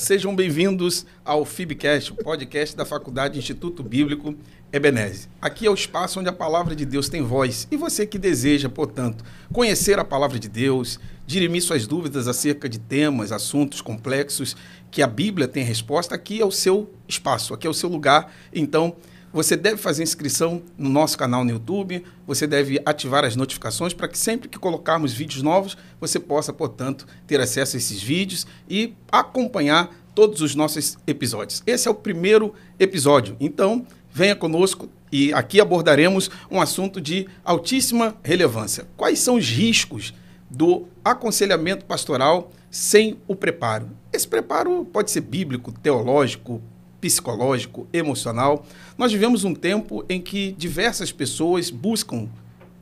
sejam bem-vindos ao FIBcast, o podcast da Faculdade Instituto Bíblico Ebenezer. Aqui é o espaço onde a palavra de Deus tem voz e você que deseja, portanto, conhecer a palavra de Deus, dirimir suas dúvidas acerca de temas, assuntos complexos que a Bíblia tem resposta, aqui é o seu espaço, aqui é o seu lugar. Então, você deve fazer inscrição no nosso canal no YouTube, você deve ativar as notificações para que sempre que colocarmos vídeos novos, você possa, portanto, ter acesso a esses vídeos e acompanhar todos os nossos episódios. Esse é o primeiro episódio, então venha conosco e aqui abordaremos um assunto de altíssima relevância. Quais são os riscos do aconselhamento pastoral sem o preparo? Esse preparo pode ser bíblico, teológico, psicológico, emocional. Nós vivemos um tempo em que diversas pessoas buscam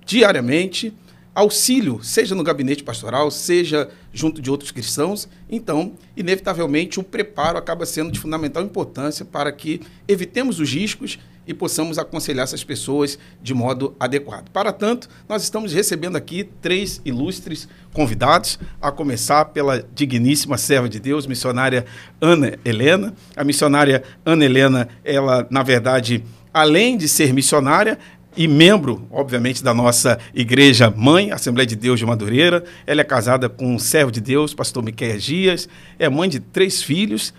diariamente auxílio, seja no gabinete pastoral, seja junto de outros cristãos. Então, inevitavelmente, o preparo acaba sendo de fundamental importância para que evitemos os riscos e possamos aconselhar essas pessoas de modo adequado. Para tanto, nós estamos recebendo aqui 3 ilustres convidados, a começar pela digníssima serva de Deus, missionária Ana Helena. A missionária Ana Helena, ela, na verdade, além de ser missionária, e membro, obviamente, da nossa igreja mãe, Assembleia de Deus de Madureira. Ela é casada com um servo de Deus, pastor Miqueias Dias, é mãe de 3 filhos.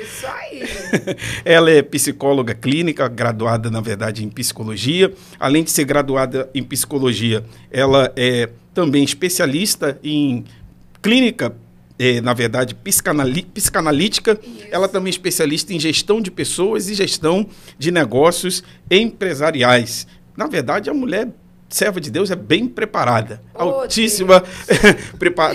Isso aí! Ela é psicóloga clínica, graduada, na verdade, em psicologia. Além de ser graduada em psicologia, ela é também especialista em clínica, na verdade, psicanalítica. Isso. Ela também é especialista em gestão de pessoas e gestão de negócios empresariais. Na verdade, a mulher serva de Deus é bem preparada, altíssima,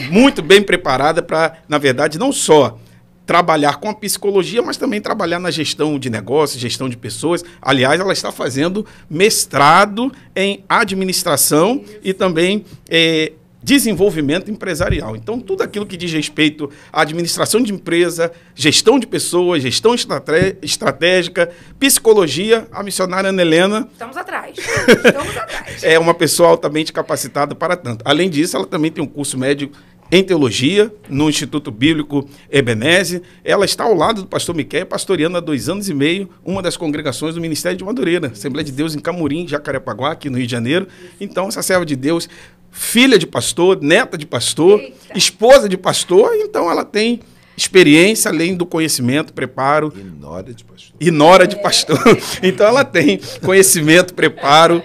muito bem preparada para, na verdade, não só trabalhar com a psicologia, mas também trabalhar na gestão de negócios, gestão de pessoas. Aliás, ela está fazendo mestrado em administração e também desenvolvimento empresarial. Então, tudo aquilo que diz respeito à administração de empresa, gestão de pessoas, gestão estratégica, psicologia, a missionária Ana Helena... Estamos atrás. Estamos atrás. É uma pessoa altamente capacitada para tanto. Além disso, ela também tem um curso médio em teologia, no Instituto Bíblico Ebenezer. Ela está ao lado do pastor Miqueias, pastoreando há 2 anos e meio uma das congregações do Ministério de Madureira, Assembleia de Deus em Camurim, Jacarepaguá, aqui no Rio de Janeiro. Então, essa serva de Deus, filha de pastor, neta de pastor, esposa de pastor, então ela tem experiência, além do conhecimento, preparo. E nora de pastor. E nora de pastor. Então ela tem conhecimento, preparo,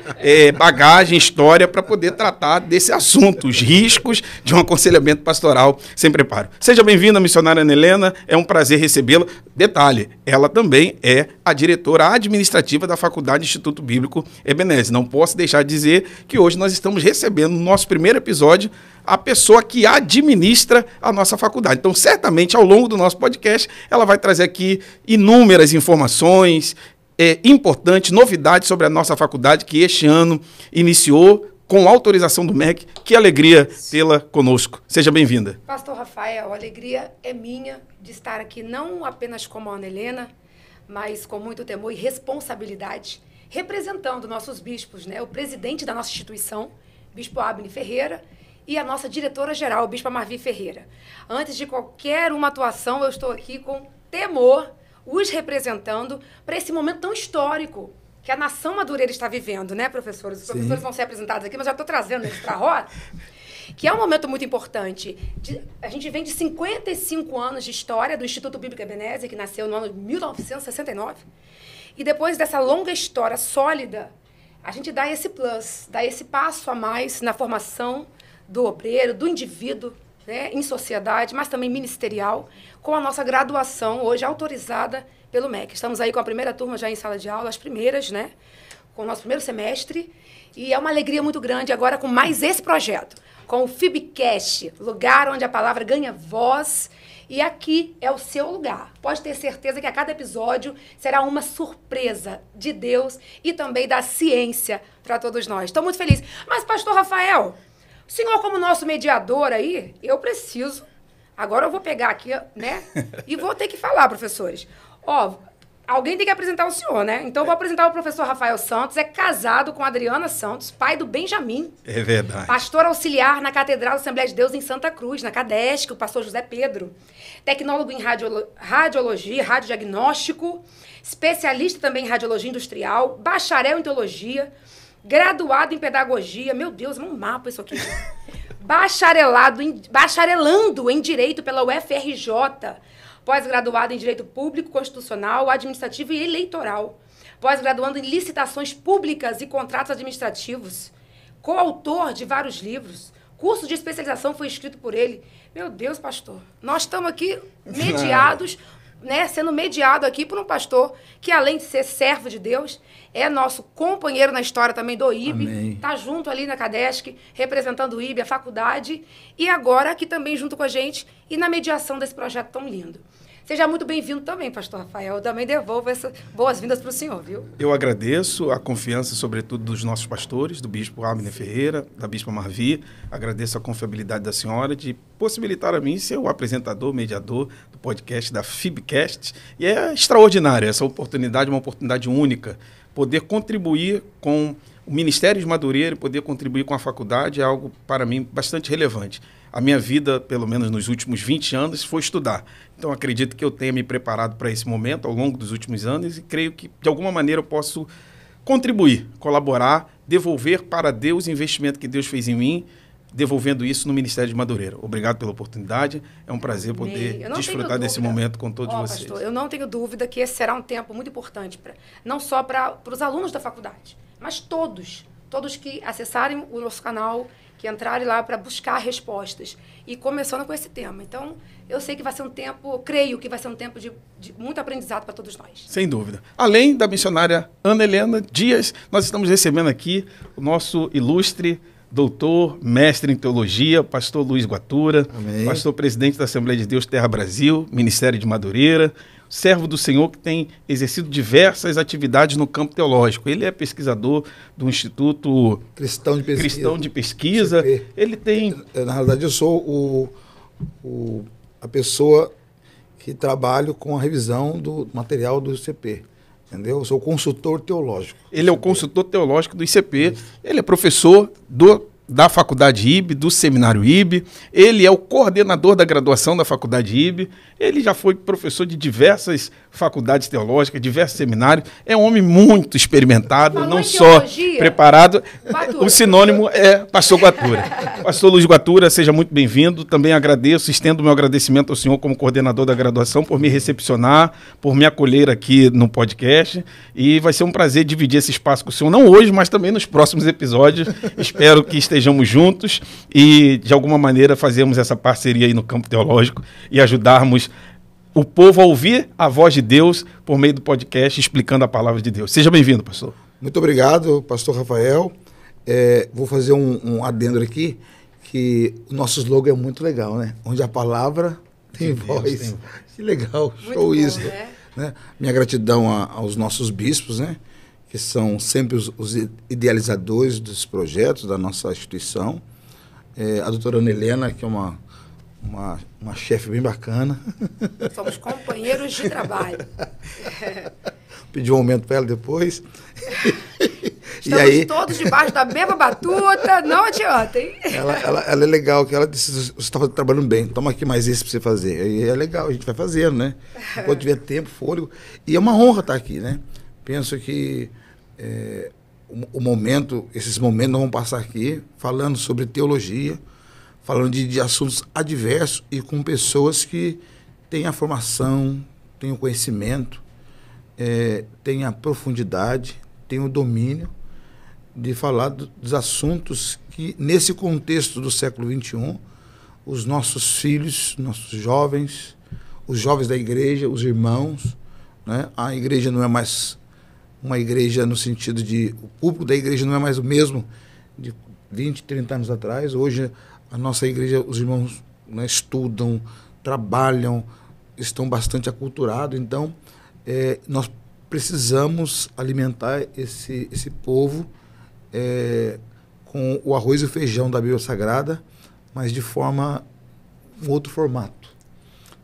bagagem, história para poder tratar desse assunto, os riscos de um aconselhamento pastoral sem preparo. Seja bem-vinda, missionária Ana Helena, é um prazer recebê-la. Detalhe, ela também é a diretora administrativa da Faculdade Instituto Bíblico Ebenezer. Não posso deixar de dizer que hoje nós estamos recebendo, no nosso primeiro episódio, a pessoa que administra a nossa faculdade. Então, certamente, ao longo do nosso podcast, ela vai trazer aqui inúmeras informações importantes, novidades sobre a nossa faculdade, que este ano iniciou com autorização do MEC. Que alegria tê-la conosco. Seja bem-vinda. Pastor Rafael, a alegria é minha de estar aqui, não apenas como a Ana Helena, mas com muito temor e responsabilidade, representando nossos bispos, né? O presidente da nossa instituição, Bispo Abner Ferreira, e a nossa diretora-geral, Bispa Marvi Ferreira. Antes de qualquer uma atuação, eu estou aqui com temor, os representando para esse momento tão histórico que a nação madureira está vivendo, né, professores? Os professores vão ser apresentados aqui, mas já estou trazendo eles para a roda, que é um momento muito importante. A gente vem de 55 anos de história do Instituto Bíblico Ebenezer, que nasceu no ano de 1969, e depois dessa longa história sólida, a gente dá esse plus, dá esse passo a mais na formação do obreiro, do indivíduo, né, em sociedade, mas também ministerial, com a nossa graduação hoje autorizada pelo MEC. Estamos aí com a primeira turma já em sala de aula, as primeiras, né, com o nosso primeiro semestre, e é uma alegria muito grande agora com mais esse projeto, com o FIBcast, lugar onde a palavra ganha voz, e aqui é o seu lugar. Pode ter certeza que a cada episódio será uma surpresa de Deus e também da ciência para todos nós. Estou muito feliz. Mas, pastor Rafael, o senhor, como nosso mediador aí, eu preciso... Agora eu vou pegar aqui, né? E vou ter que falar, professores. Ó, Alguém tem que apresentar o senhor, né? Então, eu vou apresentar o professor Rafael Santos. É casado com a Adriana Santos, pai do Benjamin. É verdade. Pastor auxiliar na Catedral da Assembleia de Deus em Santa Cruz, na Cadesc, o pastor José Pedro. Tecnólogo em radiologia, radiodiagnóstico. Especialista também em radiologia industrial. Bacharel em teologia. Graduado em pedagogia. Meu Deus, é um mapa isso aqui. Bacharelando em Direito pela UFRJ. Pós-graduado em Direito Público, Constitucional, Administrativo e Eleitoral. Pós-graduando em Licitações Públicas e Contratos Administrativos. Coautor de vários livros. Curso de especialização foi escrito por ele. Meu Deus, pastor, nós estamos aqui mediados, né, sendo mediado aqui por um pastor que, além de ser servo de Deus, é nosso companheiro na história também do IB. Está junto ali na Cadesc, representando o IB, a faculdade, e agora aqui também junto com a gente e na mediação desse projeto tão lindo. Seja muito bem-vindo também, pastor Rafael. Eu também devolvo essas boas-vindas para o senhor, viu? Eu agradeço a confiança, sobretudo, dos nossos pastores, do bispo Abner Ferreira, da bispa Marvi. Agradeço a confiabilidade da senhora de possibilitar a mim ser o apresentador, mediador do podcast da FIBcast. E é extraordinária essa oportunidade, uma oportunidade única. Poder contribuir com o Ministério de Madureira e poder contribuir com a faculdade é algo, para mim, bastante relevante. A minha vida, pelo menos nos últimos 20 anos, foi estudar. Então, acredito que eu tenha me preparado para esse momento ao longo dos últimos anos e creio que, de alguma maneira, eu posso contribuir, colaborar, devolver para Deus o investimento que Deus fez em mim, devolvendo isso no Ministério de Madureira. Obrigado pela oportunidade. É um prazer poder desfrutar desse momento com todos vocês. Pastor, eu não tenho dúvida que esse será um tempo muito importante, não só para os alunos da faculdade, mas todos que acessarem o nosso canal, que entrarem lá para buscar respostas. E começando com esse tema. Então, eu sei que vai ser um tempo, creio que vai ser um tempo de muito aprendizado para todos nós. Sem dúvida. Além da missionária Ana Helena Dias, nós estamos recebendo aqui o nosso ilustre doutor, mestre em teologia, pastor Luiz Guatura, Amém. Pastor presidente da Assembleia de Deus Terra Brasil, Ministério de Madureira, servo do Senhor que tem exercido diversas atividades no campo teológico. Ele é pesquisador do Instituto Cristão de Pesquisa. ICP. Ele tem... Na realidade, eu sou a pessoa que trabalho com a revisão do material do ICP. Entendeu? Eu sou consultor teológico. Ele é o consultor teológico do ICP. Ele é professor da Faculdade IB, do Seminário IB. Ele é o coordenador da graduação da Faculdade IB. Ele já foi professor de diversas faculdades teológicas, diversos seminários. É um homem muito experimentado, Falou não em só teologia? preparado. Guatura. O sinônimo é pastor Guatura. Pastor Luiz Guatura, seja muito bem-vindo. Também agradeço, estendo meu agradecimento ao senhor como coordenador da graduação por me recepcionar, por me acolher aqui no podcast. E vai ser um prazer dividir esse espaço com o senhor, não hoje, mas também nos próximos episódios. Espero que estejamos juntos e, de alguma maneira, fazermos essa parceria aí no campo teológico e ajudarmos o povo a ouvir a voz de Deus por meio do podcast, explicando a palavra de Deus. Seja bem-vindo, pastor. Muito obrigado, pastor Rafael. Vou fazer um adendo aqui, que o nosso slogan é muito legal, né? Onde a palavra tem voz. Que legal, show muito isso. bom, Né? Minha gratidão aos nossos bispos, né? Que são sempre os idealizadores dos projetos da nossa instituição. A doutora Ana Helena, que é uma chefe bem bacana. Somos companheiros de trabalho. Pedi um aumento para ela depois. Estamos todos debaixo da mesma batuta, não adianta, hein? Ela é legal, que ela disse, você está trabalhando bem, toma aqui mais esse para você fazer. E é legal, a gente vai fazendo, né? Quando tiver tempo, fôlego. E é uma honra estar aqui, né? Penso que esses momentos nós vamos passar aqui falando sobre teologia, falando de assuntos adversos e com pessoas que têm a formação, têm o conhecimento, têm a profundidade, têm o domínio de falar dos assuntos que, nesse contexto do século XXI, os nossos filhos, nossos jovens, os jovens da igreja, os irmãos, né? A igreja não é mais uma igreja no sentido de... O público da igreja não é mais o mesmo de 20, 30 anos atrás. Hoje, a nossa igreja, os irmãos, né, estudam, trabalham, estão bastante aculturados. Então, nós precisamos alimentar esse povo com o arroz e o feijão da Bíblia Sagrada, mas de um outro formato.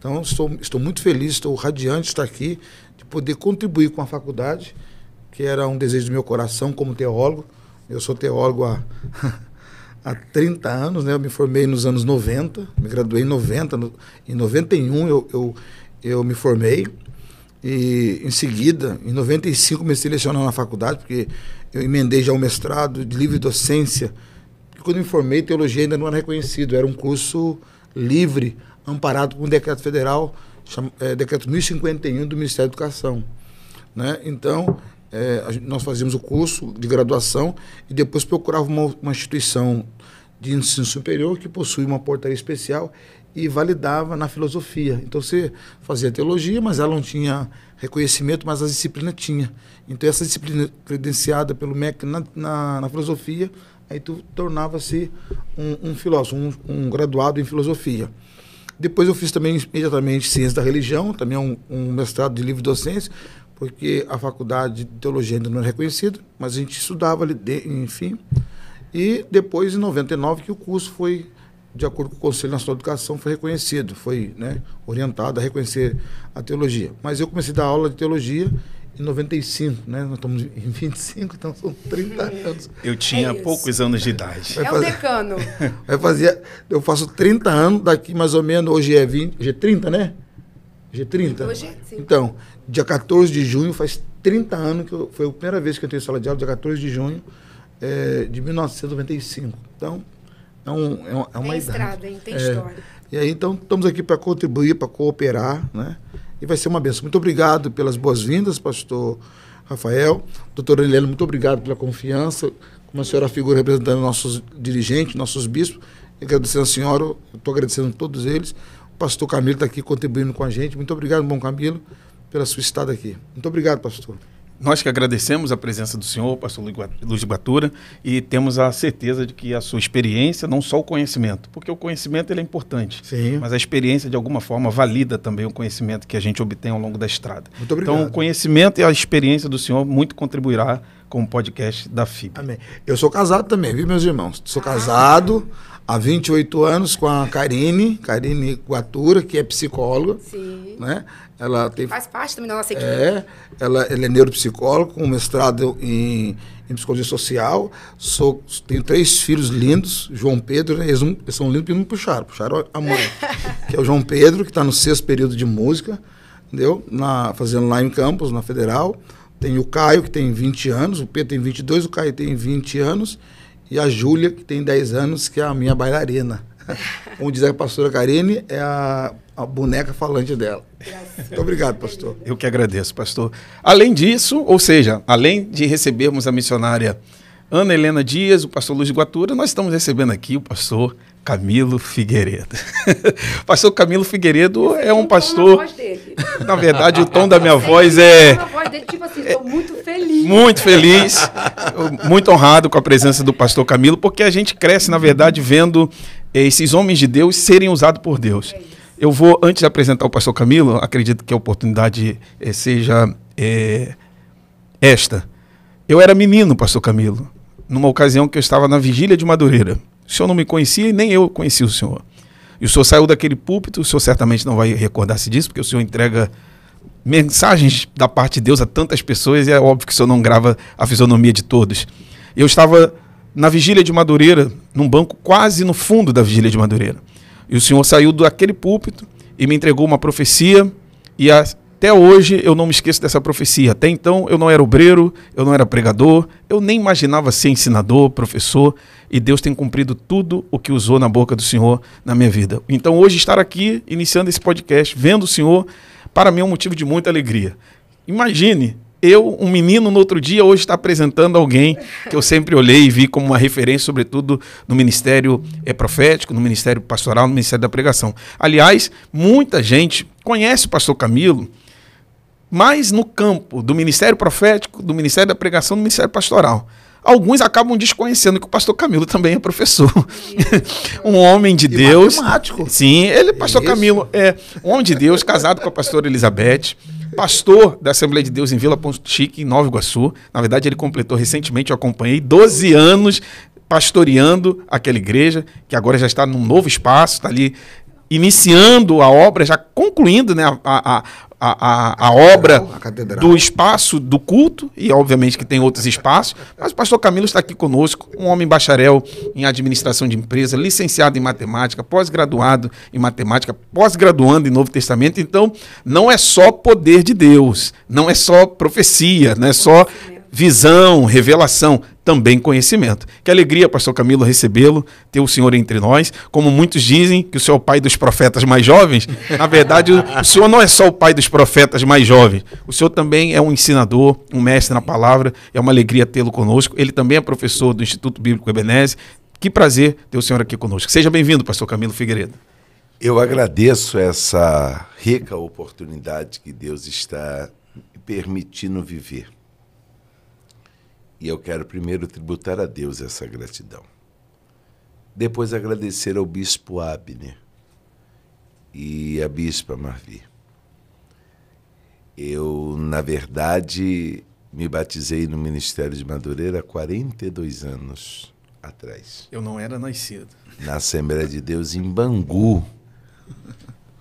Então, estou muito feliz, estou radiante de estar aqui, de poder contribuir com a faculdade, que era um desejo do meu coração como teólogo. Eu sou teólogo há 30 anos, né? Eu me formei nos anos 90, me graduei em 90, em 91 eu me formei, e em seguida, em 95, comecei a lecionar na faculdade, porque eu emendei já o mestrado de livre docência, porque quando me formei, teologia ainda não era reconhecido, era um curso livre, amparado por um decreto federal, decreto 1051 do Ministério da Educação, né? Então, nós fazíamos o curso de graduação e depois procurava uma instituição de ensino superior que possui uma portaria especial e validava na filosofia. Então você fazia teologia, mas ela não tinha reconhecimento, mas a disciplina tinha. Então essa disciplina credenciada pelo MEC na filosofia, aí tu tornava-se um filósofo, um graduado em filosofia. Depois eu fiz também imediatamente ciência da religião, também um mestrado de livre docência, porque a faculdade de teologia ainda não era reconhecida, mas a gente estudava ali, enfim. E depois, em 99, que o curso foi, de acordo com o Conselho Nacional de Educação, foi reconhecido, foi, né, orientado a reconhecer a teologia. Mas eu comecei a dar aula de teologia em 95, né? Nós estamos em 25, então são 30 anos. Eu tinha poucos anos de idade. O decano. Eu faço 30 anos, daqui mais ou menos, hoje é 20, hoje é 30, né? Hoje é 30? Hoje, sim. Então, dia 14 de junho, faz 30 anos, foi a primeira vez que eu entrei em sala de aula, dia 14 de junho de 1995. Então, é uma tem idade. Estrada, hein? Tem história. E aí, então, estamos aqui para contribuir, para cooperar, né? E vai ser uma bênção. Muito obrigado pelas boas-vindas, pastor Rafael. Doutora Helena, muito obrigado pela confiança. Como a senhora figura representando nossos dirigentes, nossos bispos. Agradecendo a senhora, eu estou agradecendo a todos eles. O pastor Camilo está aqui contribuindo com a gente. Muito obrigado, bom Camilo, pela sua estada aqui. Muito obrigado, pastor. Nós que agradecemos a presença do senhor, pastor Luiz Guatura, e temos a certeza de que a sua experiência, não só o conhecimento, porque o conhecimento ele é importante, sim, mas a experiência de alguma forma valida também o conhecimento que a gente obtém ao longo da estrada. Muito obrigado. Então o conhecimento e a experiência do senhor muito contribuirá com o podcast da FIB. Amém. Eu sou casado também, viu, meus irmãos? Sou casado há 28 anos com a Karine Guatura, que é psicóloga. Sim. Né? Ela faz parte também da nossa equipe. Ela é neuropsicóloga, com mestrado em psicologia social. Tenho 3 filhos lindos, João Pedro, né? Eles são lindos porque não puxaram a mãe. Que é o João Pedro, que está no 6º período de música, entendeu? Fazendo lá em Campos, na Federal. Tem o Caio, que tem 20 anos, o Pedro tem 22, o Caio tem 20 anos, e a Júlia, que tem 10 anos, que é a minha bailarina. Como diz a pastora Karine, é a boneca falante dela. Muito obrigado, pastor. Eu que agradeço, pastor. Além disso, ou seja, além de recebermos a missionária Ana Helena Dias, o pastor Luiz Guatura, nós estamos recebendo aqui o pastor Camilo Figueiredo. O pastor Camilo Figueiredo é um pastor... voz dele. Na verdade, o tom da minha voz é... A voz dele, tipo assim, estou muito feliz. Muito feliz, muito honrado com a presença do pastor Camilo, porque a gente cresce, na verdade, vendo esses homens de Deus serem usados por Deus. Eu vou, antes de apresentar o pastor Camilo, acredito que a oportunidade seja esta. Eu era menino, pastor Camilo, numa ocasião que eu estava na vigília de Madureira. O senhor não me conhecia e nem eu conhecia o senhor. E o senhor saiu daquele púlpito, o senhor certamente não vai recordar-se disso, porque o senhor entrega mensagens da parte de Deus a tantas pessoas e é óbvio que o senhor não grava a fisionomia de todos. Eu estava na vigília de Madureira, num banco quase no fundo da vigília de Madureira. E o senhor saiu daquele púlpito e me entregou uma profecia e até hoje eu não me esqueço dessa profecia. Até então eu não era obreiro, eu não era pregador, eu nem imaginava ser ensinador, professor, e Deus tem cumprido tudo o que usou na boca do senhor na minha vida. Então hoje estar aqui, iniciando esse podcast, vendo o senhor, para mim é um motivo de muita alegria. Imagine, eu, um menino, no outro dia, hoje está apresentando alguém que eu sempre olhei e vi como uma referência, sobretudo no ministério profético, no ministério pastoral, no ministério da pregação. Aliás, muita gente conhece o pastor Camilo, mas no campo do ministério profético, do ministério da pregação, do ministério pastoral. Alguns acabam desconhecendo que o pastor Camilo também é professor. Um homem de Deus. Matemático. Sim, ele, pastor Camilo, é um homem de Deus, casado com a pastora Elizabeth, pastor da Assembleia de Deus em Vila Ponto Chique, em Nova Iguaçu. Na verdade, ele completou recentemente, eu acompanhei, 12 anos pastoreando aquela igreja, que agora já está num novo espaço, está ali iniciando a obra, já concluindo, né, a obra do espaço do culto, e obviamente que tem outros espaços, mas o pastor Camilo está aqui conosco, um homem bacharel em administração de empresa, licenciado em matemática, pós-graduado em matemática, pós-graduando em Novo Testamento. Então, não é só poder de Deus, não é só profecia, não é só visão, revelação, também conhecimento. Que alegria, pastor Camilo, recebê-lo, ter o senhor entre nós. Como muitos dizem que o senhor é o pai dos profetas mais jovens, na verdade, o senhor não é só o pai dos profetas mais jovens, o senhor também é um ensinador, um mestre na palavra, é uma alegria tê-lo conosco. Ele também é professor do Instituto Bíblico Ebenezer. Que prazer ter o senhor aqui conosco. Seja bem-vindo, pastor Camilo Figueiredo. Eu agradeço essa rica oportunidade que Deus está me permitindo viver. E eu quero primeiro tributar a Deus essa gratidão. Depois agradecer ao bispo Abner e à bispa Marvi. Eu, na verdade, me batizei no Ministério de Madureira há 42 anos atrás. Eu não era nascido. Na Assembleia de Deus, em Bangu.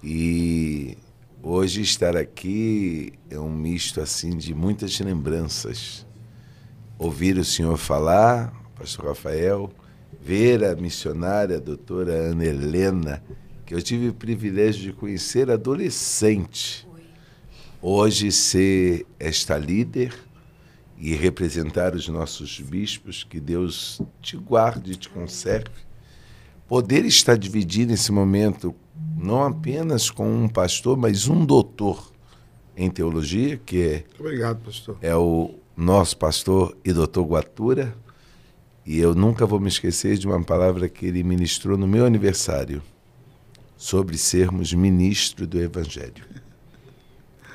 E hoje estar aqui é um misto assim de muitas lembranças. Ouvir o senhor falar, pastor Rafael, ver a missionária, a doutora Ana Helena, que eu tive o privilégio de conhecer adolescente. Hoje ser esta líder e representar os nossos bispos, que Deus te guarde e te conserve. Poder estar dividindo esse momento não apenas com um pastor, mas um doutor em teologia, que Obrigado, pastor. é o nosso pastor e doutor Guatura, e eu nunca vou me esquecer de uma palavra que ele ministrou no meu aniversário, sobre sermos ministro do Evangelho.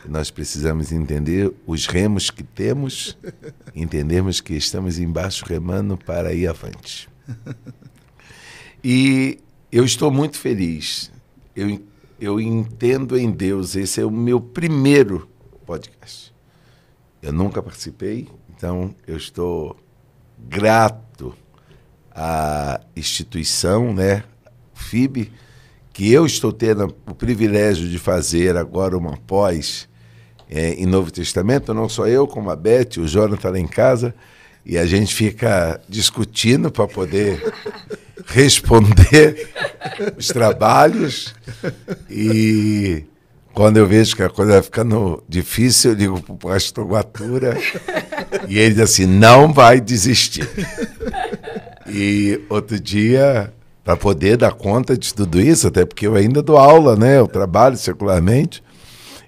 E nós precisamos entender os remos que temos, entendermos que estamos embaixo remando para ir avante. E eu estou muito feliz, eu entendo em Deus, esse é o meu primeiro podcast. Eu nunca participei, então eu estou grato à instituição, né, FIB, que eu estou tendo o privilégio de fazer agora uma pós em Novo Testamento, não só eu, como a Beth, o Jonathan lá em casa, e a gente fica discutindo para poder responder os trabalhos, e quando eu vejo que a coisa vai ficando difícil, eu ligo para o pastor Guatura e ele diz assim, não vai desistir. E outro dia, para poder dar conta de tudo isso, até porque eu ainda dou aula, né? Eu trabalho secularmente,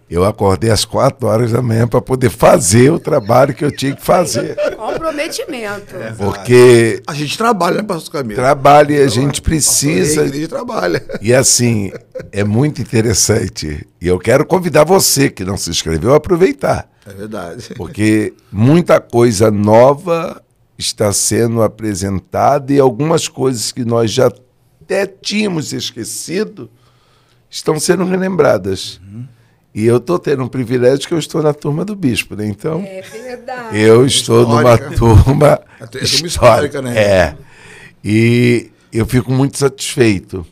eu acordei às 4 horas da manhã para poder fazer o trabalho que eu tinha que fazer. Comprometimento. Porque A gente trabalha, né, pastor Camilo? trabalho e a gente precisa... A gente trabalha. E assim, é muito interessante. E eu quero convidar você que não se inscreveu a aproveitar. É verdade. Porque muita coisa nova está sendo apresentada e algumas coisas que nós já até tínhamos esquecido estão sendo relembradas. E eu estou tendo um privilégio que eu estou na turma do bispo, né? Então, É verdade. eu estou numa turma histórica, né? É. E eu fico muito satisfeito,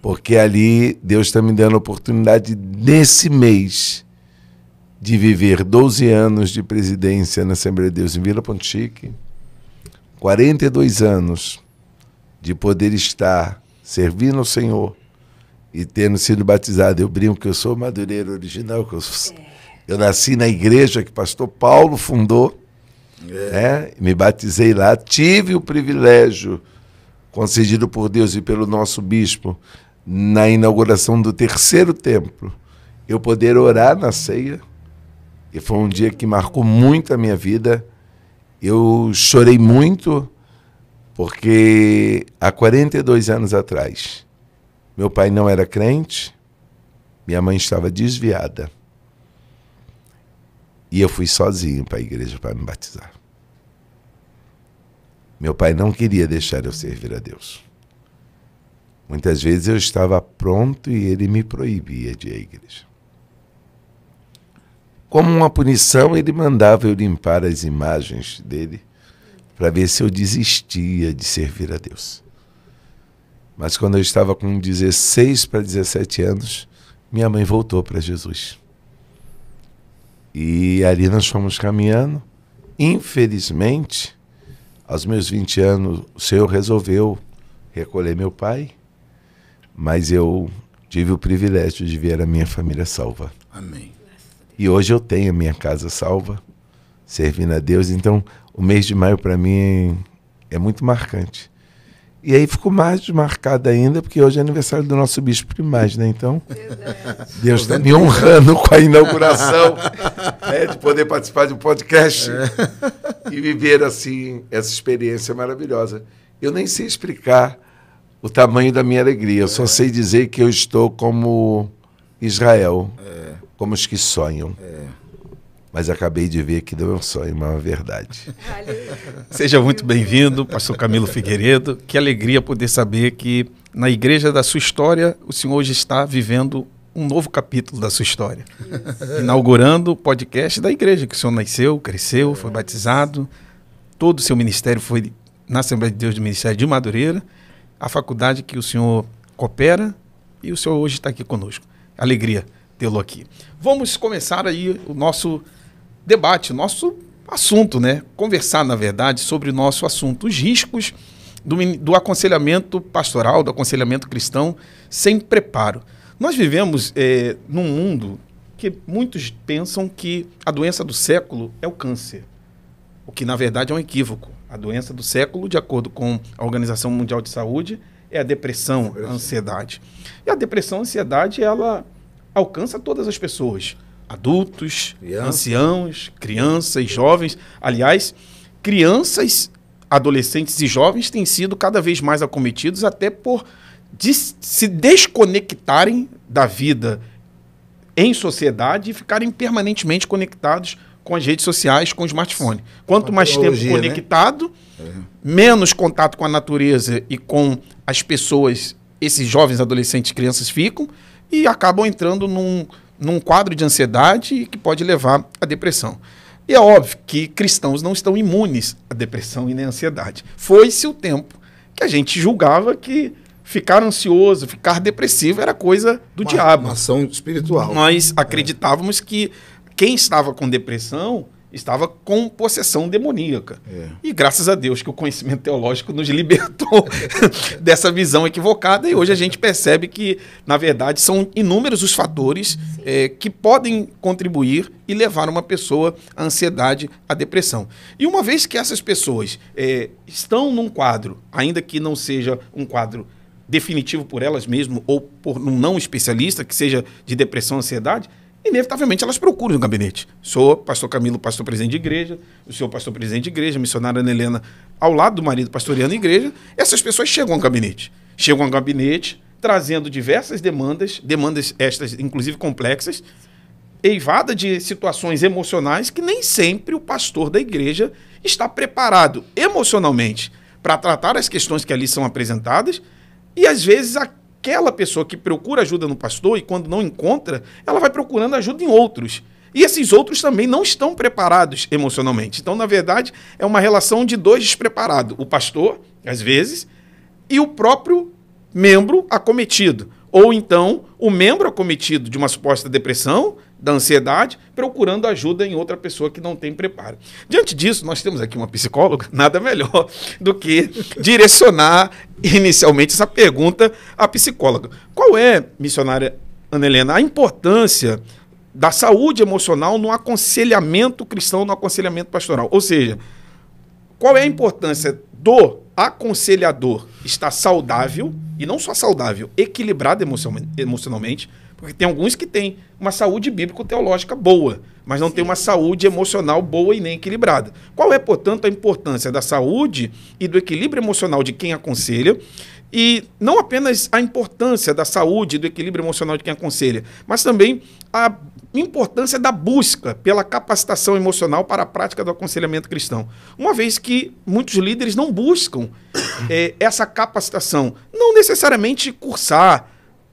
porque ali Deus está me dando a oportunidade, nesse mês, de viver 12 anos de presidência na Assembleia de Deus em Vila Ponte Chique, 42 anos de poder estar servindo ao Senhor e tendo sido batizado. Eu brinco que eu sou madureiro original, que eu nasci na igreja que o pastor Paulo fundou, né? Me batizei lá, tive o privilégio concedido por Deus e pelo nosso bispo na inauguração do 3º templo, eu poder orar na ceia, e foi um dia que marcou muito a minha vida. Eu chorei muito, porque há 42 anos atrás, meu pai não era crente, minha mãe estava desviada. E eu fui sozinho para a igreja para me batizar. Meu pai não queria deixar eu servir a Deus. Muitas vezes eu estava pronto e ele me proibia de ir à igreja. Como uma punição, ele mandava eu limpar as imagens dele para ver se eu desistia de servir a Deus. Mas quando eu estava com 16 para 17 anos, minha mãe voltou para Jesus. E ali nós fomos caminhando. Infelizmente, aos meus 20 anos, o Senhor resolveu recolher meu pai, mas eu tive o privilégio de ver a minha família salva. Amém. E hoje eu tenho a minha casa salva, servindo a Deus. Então, o mês de maio para mim é muito marcante. E aí ficou mais marcado ainda, porque hoje é aniversário do nosso bispo primaz, né? Então, Deus está me honrando com a inauguração, de poder participar de um podcast e viver, assim, essa experiência maravilhosa. Eu nem sei explicar o tamanho da minha alegria, eu só sei dizer que eu estou como Israel, como os que sonham. Mas acabei de ver que não é um sonho, mas é uma verdade. Seja muito bem-vindo, pastor Camilo Figueiredo. Que alegria poder saber que na igreja da sua história, o senhor hoje está vivendo um novo capítulo da sua história. Inaugurando o podcast da igreja, que o senhor nasceu, cresceu, foi batizado. Todo o seu ministério foi na Assembleia de Deus do Ministério de Madureira, a faculdade que o senhor coopera, e o senhor hoje está aqui conosco. Alegria tê-lo aqui. Vamos começar aí o nosso debate, o nosso assunto, né? Conversar, na verdade, sobre o nosso assunto, os riscos do aconselhamento pastoral, do aconselhamento cristão sem preparo. Nós vivemos num mundo que muitos pensam que a doença do século é o câncer, o que, na verdade, é um equívoco. A doença do século, de acordo com a Organização Mundial de Saúde, é a depressão, a ansiedade. E a depressão, a ansiedade, ela alcança todas as pessoas. Adultos, anciãos, crianças, jovens. Aliás, crianças, adolescentes e jovens têm sido cada vez mais acometidos até por se desconectarem da vida em sociedade e ficarem permanentemente conectados com as redes sociais, com o smartphone. Quanto mais tempo conectado, menos contato com a natureza e com as pessoas, esses jovens, adolescentes, crianças ficam e acabam entrando num quadro de ansiedade que pode levar à depressão. E é óbvio que cristãos não estão imunes à depressão e nem à ansiedade. Foi-se o tempo que a gente julgava que ficar ansioso, ficar depressivo era coisa do diabo. Uma ação espiritual. Nós acreditávamos que quem estava com depressão estava com possessão demoníaca. E graças a Deus que o conhecimento teológico nos libertou dessa visão equivocada, e hoje a gente percebe que, na verdade, são inúmeros os fatores que podem contribuir e levar uma pessoa à ansiedade, à depressão. E uma vez que essas pessoas estão num quadro, ainda que não seja um quadro definitivo por elas mesmas ou por um não especialista, que seja de depressão, ansiedade, inevitavelmente elas procuram um gabinete. Sou pastor Camilo, pastor presidente de igreja, o senhor pastor presidente de igreja, a missionária Ana Helena ao lado do marido pastoreando a igreja. Essas pessoas chegam ao gabinete. Chegam ao gabinete trazendo diversas demandas estas inclusive complexas, eivada de situações emocionais que nem sempre o pastor da igreja está preparado emocionalmente para tratar as questões que ali são apresentadas, e às vezes aquela pessoa que procura ajuda no pastor e quando não encontra, ela vai procurando ajuda em outros. E esses outros também não estão preparados emocionalmente. Então, na verdade, é uma relação de dois despreparados. O pastor, às vezes, e o próprio membro acometido. Ou então, o membro acometido de uma suposta depressão, da ansiedade, procurando ajuda em outra pessoa que não tem preparo. Diante disso, nós temos aqui uma psicóloga, nada melhor do que direcionar inicialmente essa pergunta à psicóloga. Qual é, missionária Ana Helena, a importância da saúde emocional no aconselhamento cristão, no aconselhamento pastoral? Ou seja, qual é a importância do aconselhador estar saudável, e não só saudável, equilibrado emocionalmente, porque tem alguns que têm uma saúde bíblico-teológica boa, mas não tem uma saúde emocional boa e nem equilibrada. Qual é, portanto, a importância da saúde e do equilíbrio emocional de quem aconselha? E não apenas a importância da saúde e do equilíbrio emocional de quem aconselha, mas também a importância da busca pela capacitação emocional para a prática do aconselhamento cristão. Uma vez que muitos líderes não buscam essa capacitação, não necessariamente cursar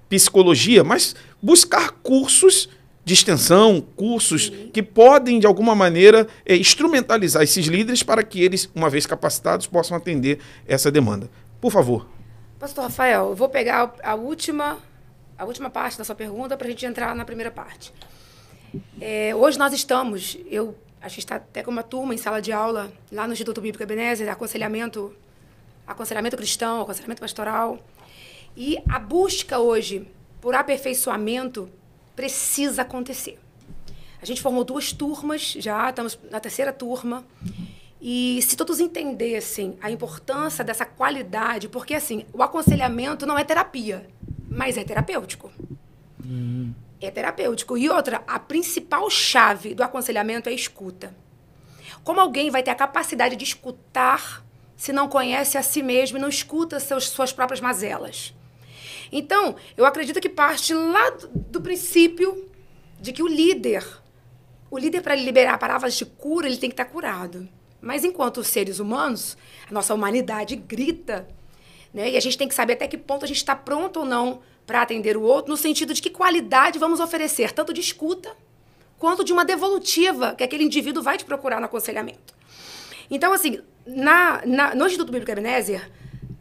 psicologia, mas buscar cursos de extensão, cursos que podem, de alguma maneira, instrumentalizar esses líderes para que eles, uma vez capacitados, possam atender essa demanda. Por favor. Pastor Rafael, eu vou pegar a última parte da sua pergunta para a gente entrar na primeira parte. Hoje nós estamos, a gente está até com uma turma em sala de aula, lá no Instituto Bíblico Ebenezer, aconselhamento cristão, aconselhamento pastoral. E a busca hoje por aperfeiçoamento precisa acontecer. A gente formou 2 turmas já, estamos na 3ª turma. E se todos entendessem a importância dessa qualidade, porque assim, o aconselhamento não é terapia, mas é terapêutico. É terapêutico. E outra, a principal chave do aconselhamento é a escuta. Como alguém vai ter a capacidade de escutar se não conhece a si mesmo e não escuta suas próprias mazelas? Então, eu acredito que parte lá do princípio de que o líder, para liberar palavras de cura, ele tem que estar curado. Mas enquanto seres humanos, a nossa humanidade grita, né? E a gente tem que saber até que ponto a gente está pronto ou não para atender o outro, no sentido de que qualidade vamos oferecer, tanto de escuta, quanto de uma devolutiva que aquele indivíduo vai te procurar no aconselhamento. Então, assim, no Instituto Bíblico Ebenezer,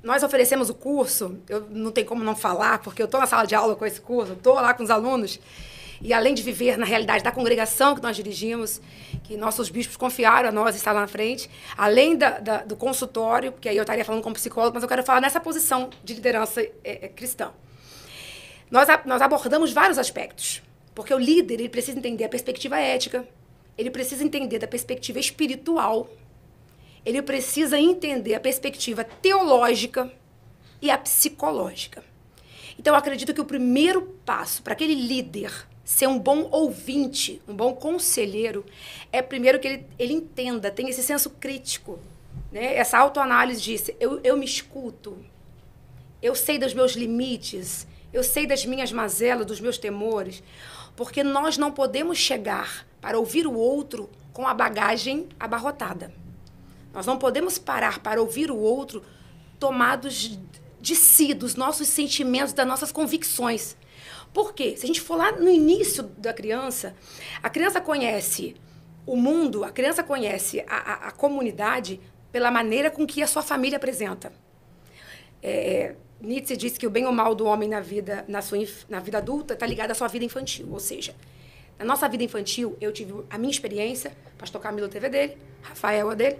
nós oferecemos o curso, eu não tenho como não falar, porque eu estou na sala de aula com esse curso, estou lá com os alunos, e além de viver na realidade da congregação que nós dirigimos, que nossos bispos confiaram a nós estar lá na frente, além do consultório, que aí eu estaria falando como psicólogo, mas eu quero falar nessa posição de liderança cristã. Nós abordamos vários aspectos, porque o líder ele precisa entender a perspectiva ética, ele precisa entender da perspectiva espiritual, ele precisa entender a perspectiva teológica e a psicológica. Então, eu acredito que o primeiro passo para aquele líder ser um bom ouvinte, um bom conselheiro, é primeiro que ele entenda, tenha esse senso crítico, né? Essa autoanálise de eu me escuto, eu sei dos meus limites, eu sei das minhas mazelas, dos meus temores, porque nós não podemos chegar para ouvir o outro com a bagagem abarrotada. Nós não podemos parar para ouvir o outro tomados de si, dos nossos sentimentos, das nossas convicções. Por quê? Se a gente for lá no início da criança, a criança conhece o mundo, a criança conhece a comunidade pela maneira com que a sua família apresenta. Nietzsche diz que o bem ou mal do homem na vida adulta está ligado à sua vida infantil. Ou seja, na nossa vida infantil, eu tive a minha experiência, o pastor Camilo teve a dele, Rafael a dele,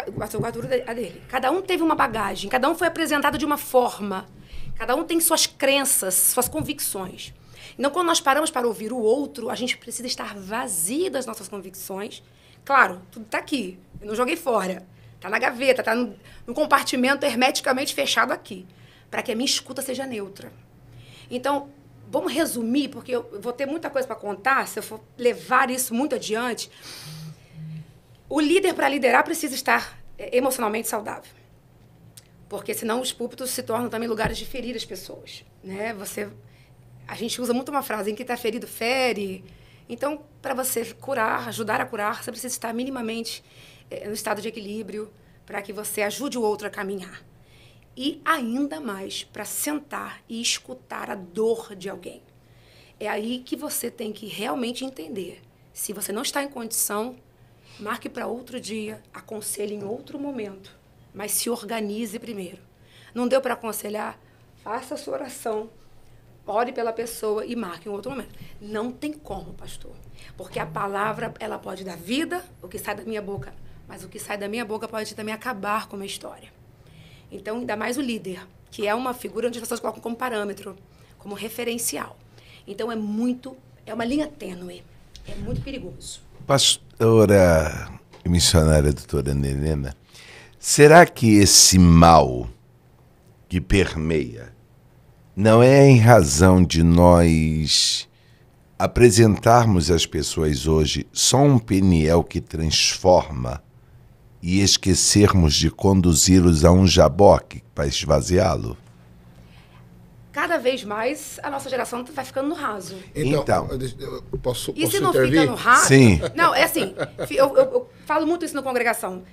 o pastor Arthur a dele. Cada um teve uma bagagem, cada um foi apresentado de uma forma, cada um tem suas crenças, suas convicções. Então, quando nós paramos para ouvir o outro, a gente precisa estar vazio das nossas convicções. Claro, tudo está aqui, eu não joguei fora. Está na gaveta, está no compartimento hermeticamente fechado aqui, para que a minha escuta seja neutra. Então, vamos resumir, porque eu vou ter muita coisa para contar, se eu for levar isso muito adiante. O líder, para liderar, precisa estar emocionalmente saudável. Porque senão os púlpitos se tornam também lugares de ferir as pessoas, né? A gente usa muito uma frase, em que está ferido, fere. Então, para você curar, ajudar a curar, você precisa estar minimamente no estado de equilíbrio, para que você ajude o outro a caminhar. E ainda mais para sentar e escutar a dor de alguém. É aí que você tem que realmente entender. Se você não está em condição, marque para outro dia, aconselhe em outro momento, mas se organize primeiro. Não deu para aconselhar? Faça a sua oração, ore pela pessoa e marque em outro momento. Não tem como, pastor, porque a palavra ela pode dar vida, o que sai da minha boca, mas o que sai da minha boca pode também acabar com uma história. Então, ainda mais o líder, que é uma figura onde as pessoas colocam como parâmetro, como referencial. Então, é uma linha tênue, é muito perigoso. Pastora e missionária doutora Ana Helena, será que esse mal que permeia não é em razão de nós apresentarmos às pessoas hoje só um Peniel que transforma e esquecermos de conduzi-los a um jaboque para esvaziá-lo? Cada vez mais a nossa geração vai ficando no raso. Então posso e se não intervir? fica no raso... Sim. Não, é assim, eu falo muito isso na congregação.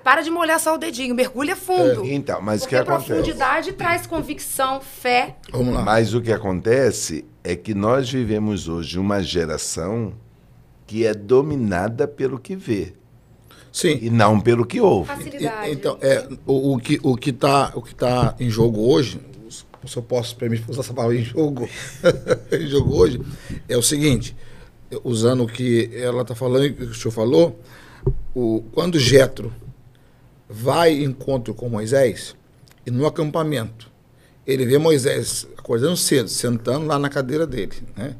Para de molhar só o dedinho, mergulha fundo. Então, mas o que porque acontece? profundidade traz convicção, fé. Vamos lá. Mas o que acontece é que nós vivemos hoje uma geração que é dominada pelo que vê. Sim. E não pelo que houve. Facilidade. Então, o que tá em jogo hoje, se eu posso permitir usar essa palavra em jogo, em jogo hoje, é o seguinte, usando o que ela está falando, o que o senhor falou, quando Jetro vai em encontro com Moisés, e no acampamento, ele vê Moisés acordando cedo, sentando lá na cadeira dele, né?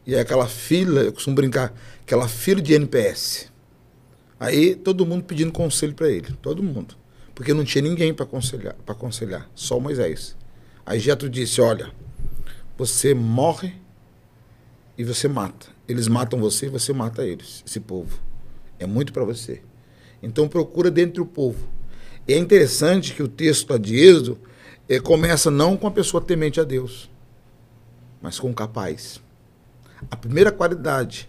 E é aquela fila, eu costumo brincar, aquela fila de NPS. Aí todo mundo pedindo conselho para ele, todo mundo. Porque não tinha ninguém para aconselhar, só Moisés. Aí Jetro disse, olha, você morre e você mata. Eles matam você e você mata eles, esse povo. É muito para você. Então procura dentro do povo. E é interessante que o texto de Êxodo começa não com a pessoa temente a Deus, mas com o capaz. A primeira qualidade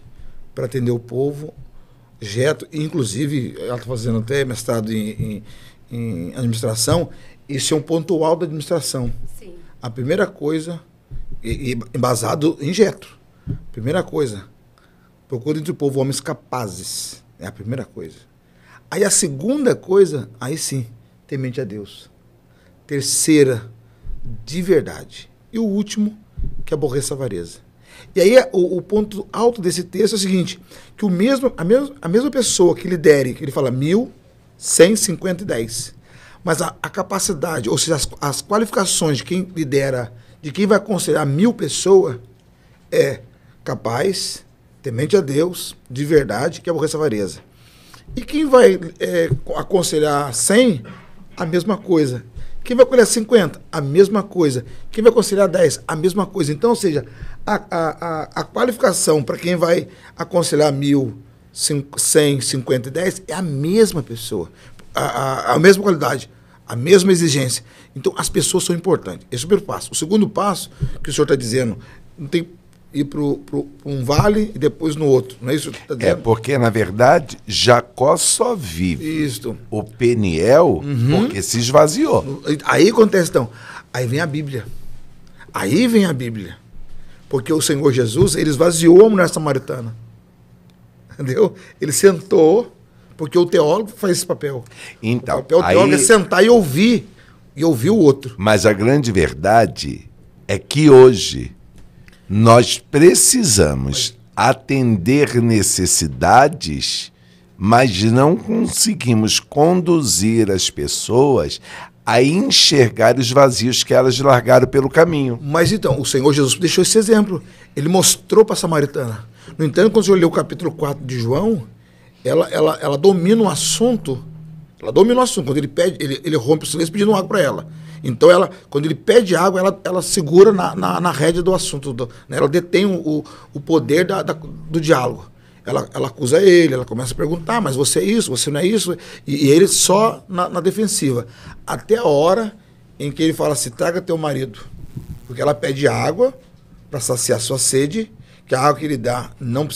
para atender o povo, Jetro, inclusive, ela está fazendo até mestrado em administração, isso é um ponto alto da administração. Sim. A primeira coisa, embasado em Jetro, primeira coisa, procura entre o povo homens capazes. É a primeira coisa. Aí a segunda coisa, aí sim, temente a Deus. Terceira, de verdade. E o último, que aborreça a avareza. E aí o ponto alto desse texto é o seguinte, que a mesma pessoa que lidere, que ele fala 1.000, 100, 50 e 10. Mas a capacidade, ou seja, as qualificações de quem lidera, de quem vai aconselhar 1.000 pessoas, é capaz, temente a Deus, de verdade, que aborreça a avareza. E quem vai aconselhar 100, a mesma coisa. Quem vai aconselhar 50, a mesma coisa. Quem vai aconselhar 10, a mesma coisa. Então, ou seja, a qualificação para quem vai aconselhar 1.000, 100, 50 e 10 é a mesma pessoa. A mesma qualidade, a mesma exigência. Então, as pessoas são importantes. Esse é o primeiro passo. O segundo passo, que o senhor está dizendo, não tem que ir para um vale e depois no outro. Não é isso que você está dizendo? É porque, na verdade, Jacó só vive Isso. o Peniel porque se esvaziou. Aí acontece, então. Aí vem a Bíblia. Aí vem a Bíblia. Porque o Senhor Jesus, ele esvaziou a mulher samaritana. Entendeu? Ele sentou, porque o teólogo faz esse papel. Então, o papel do teólogo é sentar e ouvir o outro. Mas a grande verdade é que hoje nós precisamos atender necessidades, mas não conseguimos conduzir as pessoas a enxergar os vazios que elas largaram pelo caminho. Mas então, o Senhor Jesus deixou esse exemplo. Ele mostrou para a samaritana. No entanto, quando você lê o capítulo 4 de João, ela domina o assunto. Ela domina o assunto. Quando ele pede, ele rompe o silêncio pedindo água para ela. Então, quando ele pede água, ela segura na rédea do assunto. Né? Ela detém o poder do diálogo. Ela acusa ele, ela começa a perguntar, mas você é isso, você não é isso. E ele só na defensiva. Até a hora em que ele fala assim, traga teu marido. Porque ela pede água para saciar sua sede, que a água que ele dá não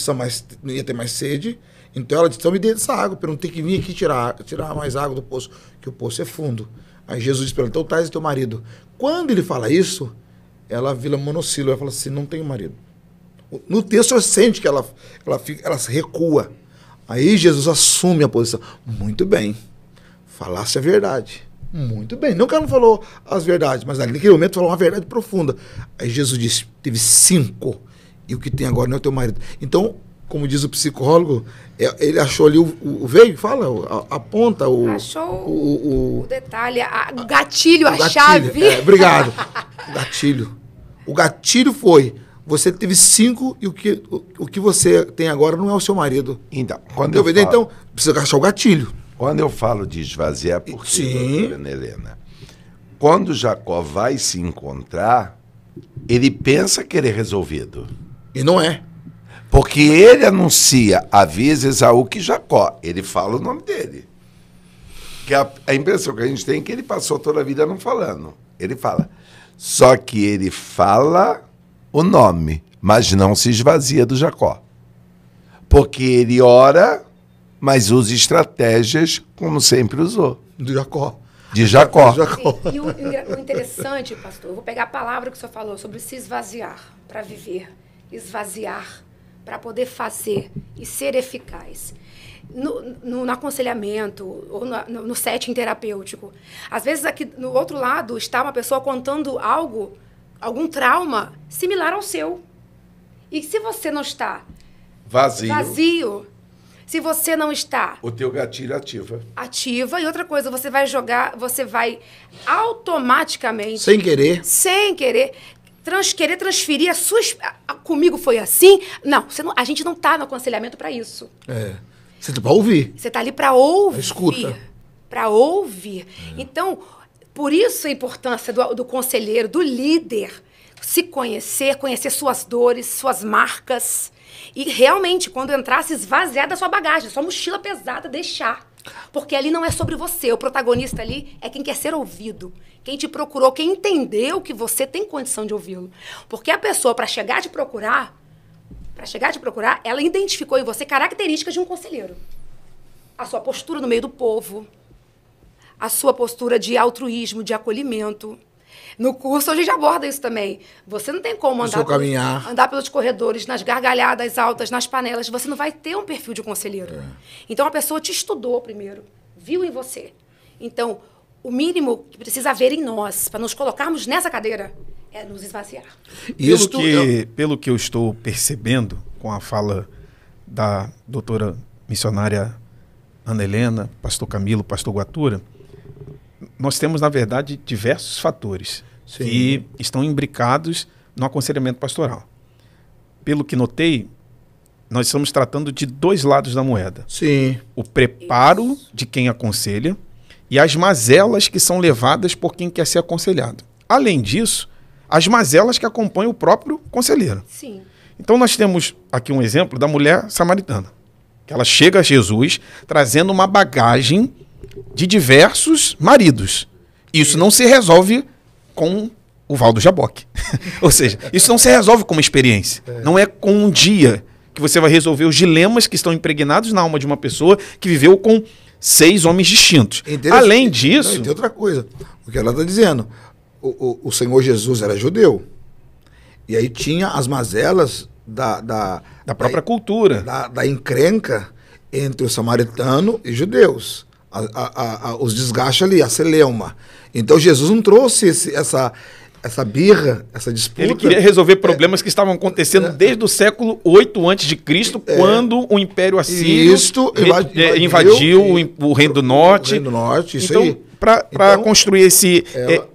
ia ter mais sede. Então ela diz, então me dê essa água, para não ter que vir aqui tirar mais água do poço, que o poço é fundo. Aí Jesus diz para ela, então traz o teu marido. Quando ele fala isso, ela vira monossílaba, ela fala assim, não tenho marido. No texto você sente que ela se recua. Aí Jesus assume a posição. Muito bem, falasse a verdade. Muito bem. Não que ela não falou as verdades, mas naquele momento falou uma verdade profunda. Aí Jesus disse, teve 5, e o que tem agora não é o teu marido. Então, como diz o psicólogo, ele achou ali veio, fala, aponta o... Achou o detalhe, o gatilho, a chave. Obrigado. O gatilho foi, você teve 5 e o que você tem agora não é o seu marido. Então, então precisa achar o gatilho. Quando eu falo de esvaziar, porque, sim, doutora Helena, quando Jacó vai se encontrar, ele pensa que ele é resolvido. E não é. Porque ele anuncia, avisa Esaú que Jacó, ele fala o nome dele. Que a impressão que a gente tem é que ele passou toda a vida não falando. Ele fala. Só que ele fala o nome, mas não se esvazia do Jacó. Porque ele ora, mas usa estratégias como sempre usou. Do Jacó. De Jacó. E o interessante, pastor, eu vou pegar a palavra que o senhor falou sobre se esvaziar para viver. Esvaziar para poder fazer e ser eficaz. no aconselhamento ou no setting terapêutico. Às vezes, aqui no outro lado, está uma pessoa contando algum trauma similar ao seu. E se você não está vazio, se você não está... O teu gatilho ativa. E outra coisa, você vai automaticamente... Sem querer, querer transferir as suas... Comigo foi assim? Não, a gente não está no aconselhamento para isso. Você está para ouvir. Você está ali para ouvir. Escuta. Para ouvir. Então, por isso a importância do conselheiro, do líder, se conhecer suas dores, suas marcas. E realmente, quando entrar, se esvaziar da sua bagagem, sua mochila pesada, deixar. Porque ali não é sobre você. O protagonista ali é quem quer ser ouvido. Quem te procurou, quem entendeu que você tem condição de ouvi-lo. Porque a pessoa, para chegar a te procurar, ela identificou em você características de um conselheiro. A sua postura no meio do povo, a sua postura de altruísmo, de acolhimento. No curso a gente aborda isso também. Você não tem como andar pelos corredores, nas gargalhadas altas, nas panelas. Você não vai ter um perfil de conselheiro. Então a pessoa te estudou primeiro, viu em você. Então, o mínimo que precisa haver em nós, para nos colocarmos nessa cadeira, é nos esvaziar. Pelo que eu estou percebendo com a fala da doutora missionária Ana Helena, pastor Camilo, pastor Guatura, nós temos, na verdade, diversos fatores que estão imbricados no aconselhamento pastoral. Pelo que notei, nós estamos tratando de dois lados da moeda. Sim. O preparo de quem aconselha e as mazelas que são levadas por quem quer ser aconselhado. Além disso, as mazelas que acompanham o próprio conselheiro. Sim. Então, nós temos aqui um exemplo da mulher samaritana, que ela chega a Jesus trazendo uma bagagem de diversos maridos. Isso não se resolve com o Val do Jaboque. Ou seja, isso não se resolve com uma experiência. Não é com um dia que você vai resolver os dilemas que estão impregnados na alma de uma pessoa que viveu com 6 homens distintos. Além disso... Não, tem outra coisa. O que ela está dizendo, o Senhor Jesus era judeu. E aí tinha as mazelas da própria cultura. Da encrenca entre o samaritano e judeus. Os desgastes ali, a celeuma. Então Jesus não trouxe essa birra, essa disputa. Ele queria resolver problemas que estavam acontecendo desde o século 8 a.C., quando o Império Assírio invadiu o Reino do Norte. O Reino do Norte, isso então, aí. Para construir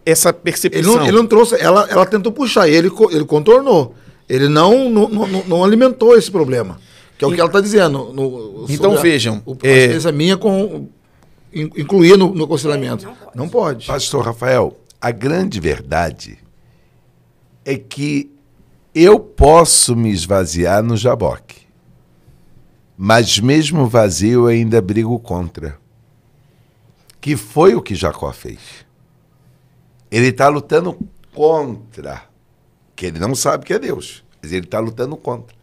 essa percepção. Ele não trouxe, ela tentou puxar, ele contornou. Ele não alimentou esse problema. Que é o que ela está dizendo. Então vejam. A experiência minha incluir no aconselhamento. Não pode. Pastor Rafael, a grande verdade é que eu posso me esvaziar no Jaboque, mas mesmo vazio eu ainda brigo contra. Que foi o que Jacó fez. Ele está lutando contra, que ele não sabe que é Deus, mas ele está lutando contra.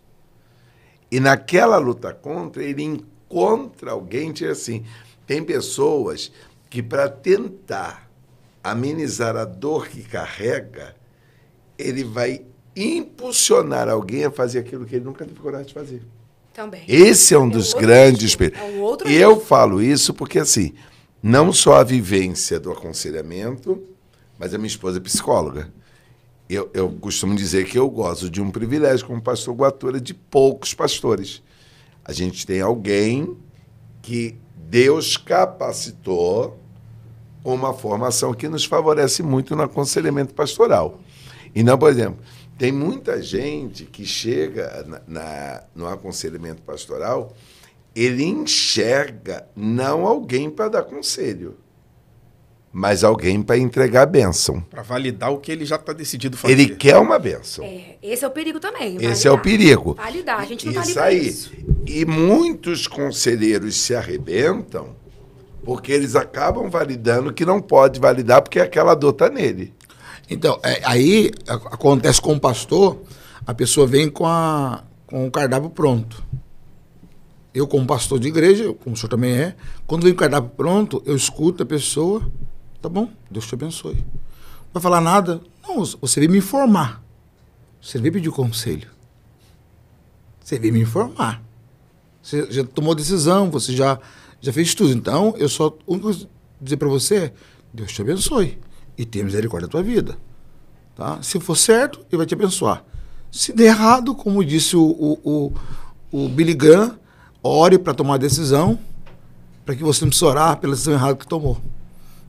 E naquela luta contra, ele encontra alguém que assim... Tem pessoas que, para tentar amenizar a dor que carrega, ele vai impulsionar alguém a fazer aquilo que ele nunca teve coragem de fazer. Também. Esse é um dos grandes perigos. E eu falo isso porque, assim, não só a vivência do aconselhamento, mas a minha esposa é psicóloga. Eu costumo dizer que eu gosto de um privilégio como pastor Guatura de poucos pastores. A gente tem alguém que Deus capacitou com uma formação que nos favorece muito no aconselhamento pastoral. Então, por exemplo, tem muita gente que chega no aconselhamento pastoral, ele enxerga não alguém para dar conselho, mas alguém para entregar a bênção. Para validar o que ele já está decidido fazer. Ele quer uma bênção. Esse é o perigo também. Validar. Esse é o perigo. Validar, a gente não está ali isso para aí. isso. E muitos conselheiros se arrebentam porque eles acabam validando que não pode validar porque aquela dor está nele. Então, aí acontece com o pastor, a pessoa vem com o cardápio pronto. Eu, como pastor de igreja, como o senhor também é, quando vem o cardápio pronto, eu escuto a pessoa, tá bom, Deus te abençoe. Não vai falar nada? Não, você veio me informar. Você veio pedir conselho. Você veio me informar. Você já tomou decisão, você já fez tudo. Então, eu só... O único que eu dizer para você é, Deus te abençoe e tenha misericórdia da tua vida. Tá? Se for certo, Ele vai te abençoar. Se der errado, como disse o Billy Graham, ore para tomar a decisão, para que você não precise orar pela decisão errada que tomou.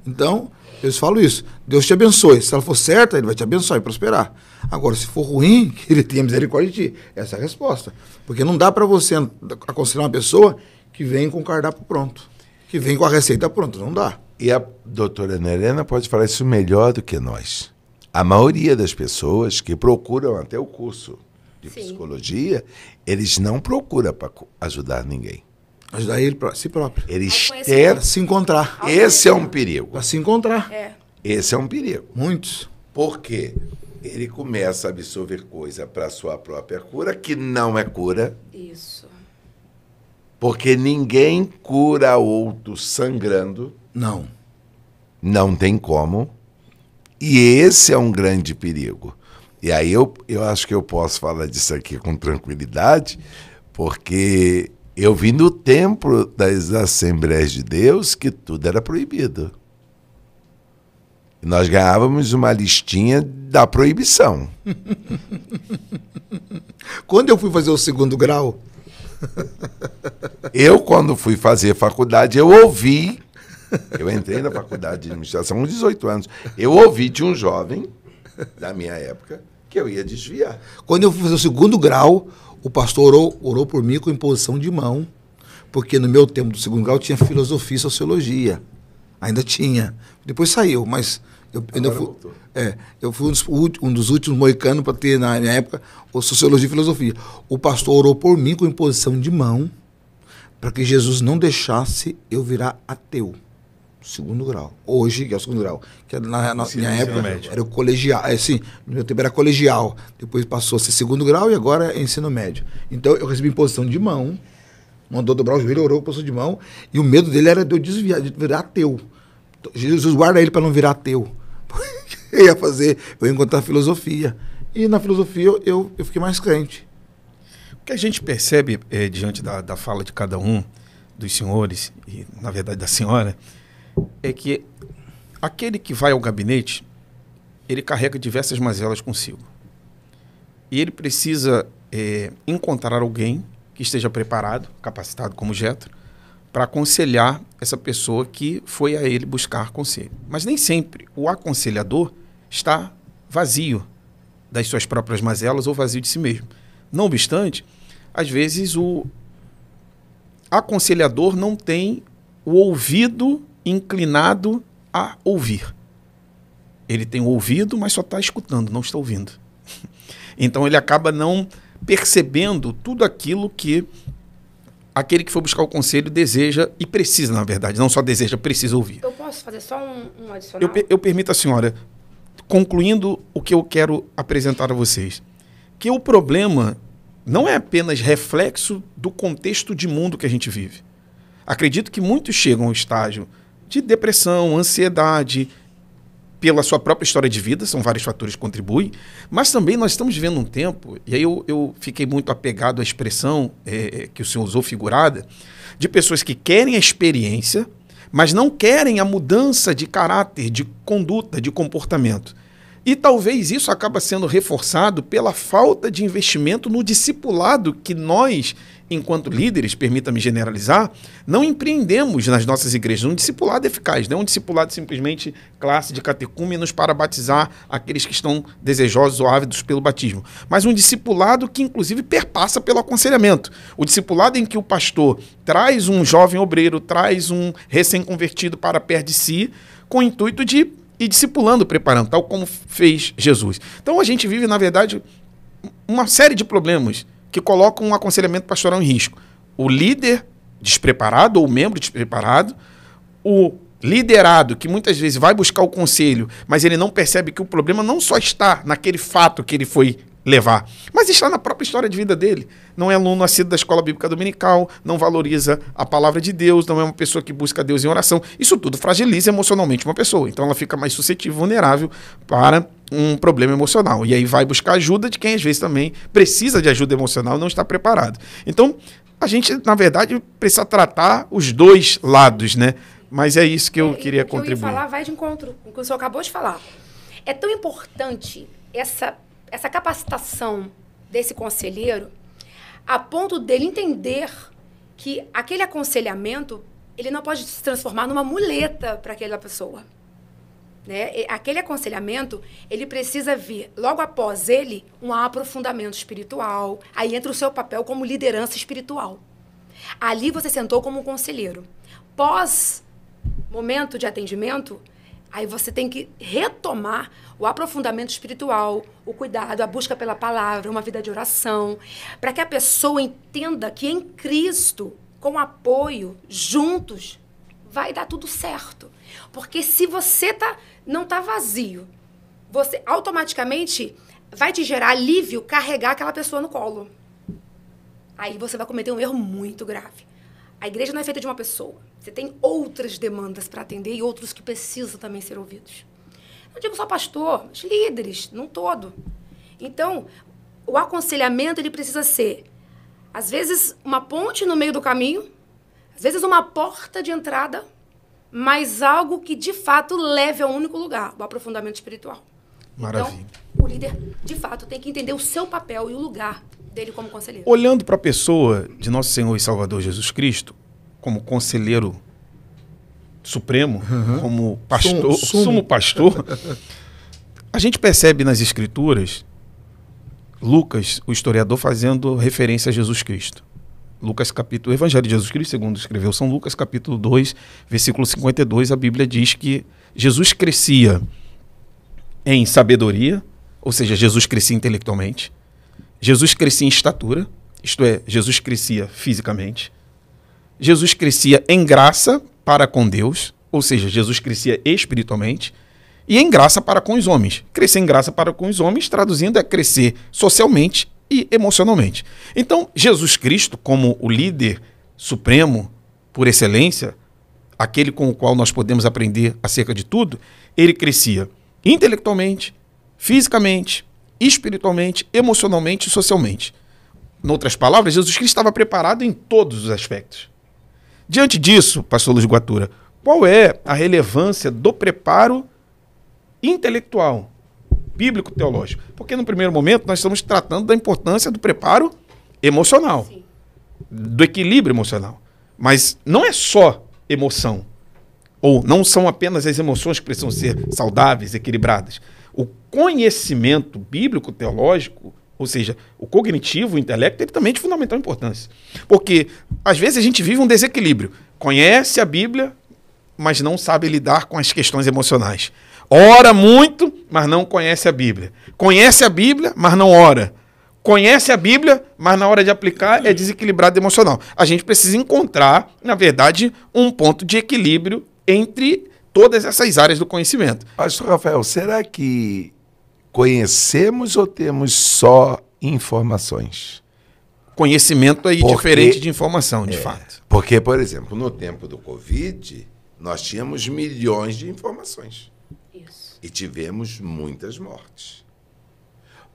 Então, eu falo isso. Deus te abençoe. Se ela for certa, Ele vai te abençoar e prosperar. Agora, se for ruim, que Ele tenha misericórdia de ti. Essa é a resposta. Porque não dá para você aconselhar uma pessoa que vem com o cardápio pronto, que vem com a receita pronta. Não dá. E a doutora Ana Helena pode falar isso melhor do que nós. A maioria das pessoas que procuram até o curso de psicologia, eles não procuram para ajudar ninguém. Ajudar ele para si próprio. Eles tentam se encontrar. Esse é um perigo. Para se encontrar. Esse é um perigo. Muitos. Por quê? Ele começa a absorver coisa para sua própria cura, que não é cura. Isso. Porque ninguém cura outro sangrando. Não. Não tem como. E esse é um grande perigo. E aí eu acho que eu posso falar disso aqui com tranquilidade, porque eu vim do templo das Assembleias de Deus que tudo era proibido. Nós ganhávamos uma listinha da proibição. Quando eu fui fazer o 2º grau... Quando fui fazer faculdade, eu ouvi... Eu entrei na faculdade de administração com 18 anos. Eu ouvi de um jovem, da minha época, que eu ia desviar. Quando eu fui fazer o 2º grau, o pastor orou por mim com imposição de mão, porque no meu tempo do 2º grau tinha filosofia e sociologia. Ainda tinha. Depois saiu, mas eu fui um dos últimos moicanos para ter, na minha época, sociologia e filosofia. O pastor orou por mim com imposição de mão, para que Jesus não deixasse eu virar ateu. 2º grau. Hoje, que é o 2º grau. Que na minha época era o colegial. Assim, no meu tempo era colegial. Depois passou a ser 2º grau e agora é ensino médio. Então eu recebi imposição de mão. Mandou dobrar o joelho, orou, imposição de mão. E o medo dele era de eu desviar, de virar ateu. Então, Jesus guarda ele para não virar ateu. Eu ia encontrar filosofia. E na filosofia eu fiquei mais crente. O que a gente percebe diante da fala de cada um dos senhores, e na verdade da senhora, é que aquele que vai ao gabinete, ele carrega diversas mazelas consigo. E ele precisa encontrar alguém que esteja preparado, capacitado como Jetro, para aconselhar essa pessoa que foi a ele buscar conselho. Mas nem sempre o aconselhador está vazio das suas próprias mazelas ou vazio de si mesmo. Não obstante, às vezes o aconselhador não tem o ouvido inclinado a ouvir. Ele tem o ouvido, mas só está escutando, não está ouvindo. Então ele acaba não percebendo tudo aquilo que aquele que for buscar o conselho deseja e precisa, na verdade. Não só deseja, precisa ouvir. Eu posso fazer só um adicional? Eu permito a senhora, concluindo o que eu quero apresentar a vocês, que o problema não é apenas reflexo do contexto de mundo que a gente vive. Acredito que muitos chegam ao estágio de depressão, ansiedade, pela sua própria história de vida, são vários fatores que contribuem, mas também nós estamos vivendo um tempo, e aí eu fiquei muito apegado à expressão que o senhor usou, figurada, de pessoas que querem a experiência, mas não querem a mudança de caráter, de conduta, de comportamento. E talvez isso acaba sendo reforçado pela falta de investimento no discipulado que nós, enquanto líderes, permita-me generalizar, não empreendemos nas nossas igrejas. Um discipulado eficaz, não um discipulado simplesmente classe de catecúmenos para batizar aqueles que estão desejosos ou ávidos pelo batismo, mas um discipulado que inclusive perpassa pelo aconselhamento. O discipulado em que o pastor traz um jovem obreiro, traz um recém-convertido para perto de si, com o intuito de ir discipulando, preparando, tal como fez Jesus. Então a gente vive, na verdade, uma série de problemas que colocam um aconselhamento pastoral em risco. O líder despreparado ou o membro despreparado, o liderado que muitas vezes vai buscar o conselho, mas ele não percebe que o problema não só está naquele fato que ele foi levar, mas está na própria história de vida dele. Não é aluno nascido da escola bíblica dominical, não valoriza a palavra de Deus, não é uma pessoa que busca Deus em oração. Isso tudo fragiliza emocionalmente uma pessoa. Então ela fica mais suscetível, vulnerável para um problema emocional. E aí vai buscar ajuda de quem às vezes também precisa de ajuda emocional e não está preparado. Então, a gente, na verdade, precisa tratar os dois lados, né? Mas é isso que eu queria contribuir. O que eu ia falar vai de encontro com o que o senhor acabou de falar. É tão importante essa capacitação desse conselheiro a ponto dele entender que aquele aconselhamento ele não pode se transformar numa muleta para aquela pessoa. Né? Aquele aconselhamento, ele precisa vir, logo após ele, um aprofundamento espiritual. Aí entra o seu papel como liderança espiritual. Ali você sentou como um conselheiro. Pós momento de atendimento, aí você tem que retomar o aprofundamento espiritual, o cuidado, a busca pela palavra, uma vida de oração, para que a pessoa entenda que em Cristo, com apoio, juntos, vai dar tudo certo. Porque se você não está vazio, você automaticamente vai te gerar alívio carregar aquela pessoa no colo. Aí você vai cometer um erro muito grave. A igreja não é feita de uma pessoa. Você tem outras demandas para atender e outros que precisam também ser ouvidos. Não digo só pastor, mas líderes, num todo. Então, o aconselhamento ele precisa ser, às vezes, uma ponte no meio do caminho, às vezes uma porta de entrada, mas algo que, de fato, leve a um único lugar, o aprofundamento espiritual. Maravilha. Então, o líder, de fato, tem que entender o seu papel e o lugar dele como conselheiro. Olhando para a pessoa de nosso Senhor e Salvador Jesus Cristo, como conselheiro supremo, como pastor, sumo pastor, a gente percebe nas Escrituras Lucas, o historiador, fazendo referência a Jesus Cristo. Lucas capítulo, o Evangelho de Jesus Cristo, segundo escreveu São Lucas, capítulo 2, versículo 52, a Bíblia diz que Jesus crescia em sabedoria, ou seja, Jesus crescia intelectualmente, Jesus crescia em estatura, isto é, Jesus crescia fisicamente, Jesus crescia em graça para com Deus, ou seja, Jesus crescia espiritualmente, e em graça para com os homens. Crescer em graça para com os homens, traduzindo, é crescer socialmente e emocionalmente. Então, Jesus Cristo, como o líder supremo, por excelência, aquele com o qual nós podemos aprender acerca de tudo, ele crescia intelectualmente, fisicamente, espiritualmente, emocionalmente e socialmente. Em outras palavras, Jesus Cristo estava preparado em todos os aspectos. Diante disso, pastor Luiz Guatura, qual é a relevância do preparo intelectual, bíblico-teológico? Porque no primeiro momento nós estamos tratando da importância do preparo emocional, sim, do equilíbrio emocional. Mas não é só emoção, ou não são apenas as emoções que precisam ser saudáveis, equilibradas. O conhecimento bíblico-teológico, ou seja, o cognitivo, o intelecto, ele também é de fundamental importância. Porque às vezes a gente vive um desequilíbrio. Conhece a Bíblia, mas não sabe lidar com as questões emocionais. Ora muito, mas não conhece a Bíblia. Conhece a Bíblia, mas não ora. Conhece a Bíblia, mas na hora de aplicar é desequilibrado emocional. A gente precisa encontrar, na verdade, um ponto de equilíbrio entre todas essas áreas do conhecimento. Pastor Rafael, será que conhecemos ou temos só informações? Conhecimento é diferente de informação, de fato. Porque, por exemplo, no tempo do Covid, nós tínhamos milhões de informações. Isso. E tivemos muitas mortes.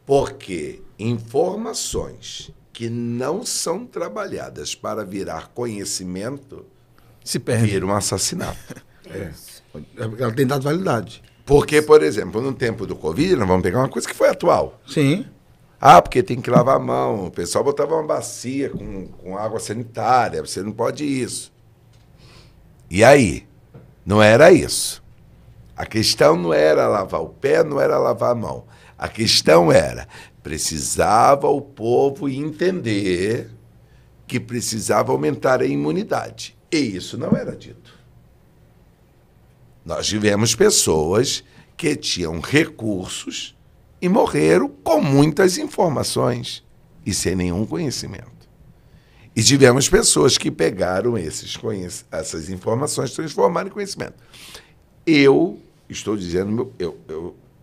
Porque informações que não são trabalhadas para virar conhecimento se perdem. Viram um assassinato. Ela tem dado validade. Porque, por exemplo, no tempo do Covid, nós vamos pegar uma coisa que foi atual. Sim. Ah, porque tem que lavar a mão. O pessoal botava uma bacia com água sanitária. Você não pode isso. E aí? Não era isso. A questão não era lavar o pé, não era lavar a mão. A questão era, precisava o povo entender que precisava aumentar a imunidade. E isso não era dito. Nós tivemos pessoas que tinham recursos e morreram com muitas informações e sem nenhum conhecimento. E tivemos pessoas que pegaram essas informações e transformaram em conhecimento. Eu estou dizendo,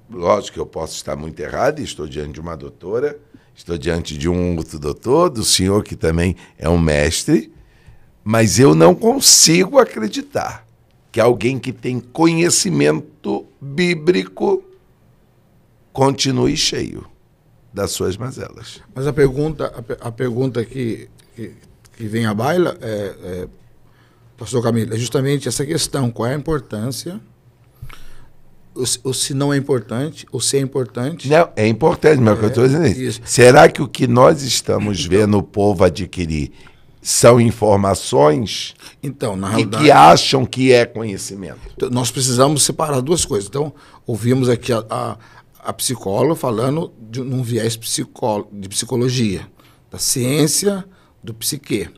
lógico que eu posso estar muito errado, estou diante de uma doutora, estou diante de um outro doutor, do senhor que também é um mestre, mas eu não consigo acreditar que alguém que tem conhecimento bíblico continue cheio das suas mazelas. Mas a pergunta que que vem à baila, pastor Camilo, é justamente essa questão, qual é a importância, ou se não é importante, ou se é importante. Não, é importante, mas o que eu estou dizendo é isso. Será que o que nós estamos vendo o povo adquirir são informações então, na e realidade, que acham que é conhecimento? nós precisamos separar duas coisas. Então, ouvimos aqui a psicóloga falando de um viés de psicologia, da ciência do psique.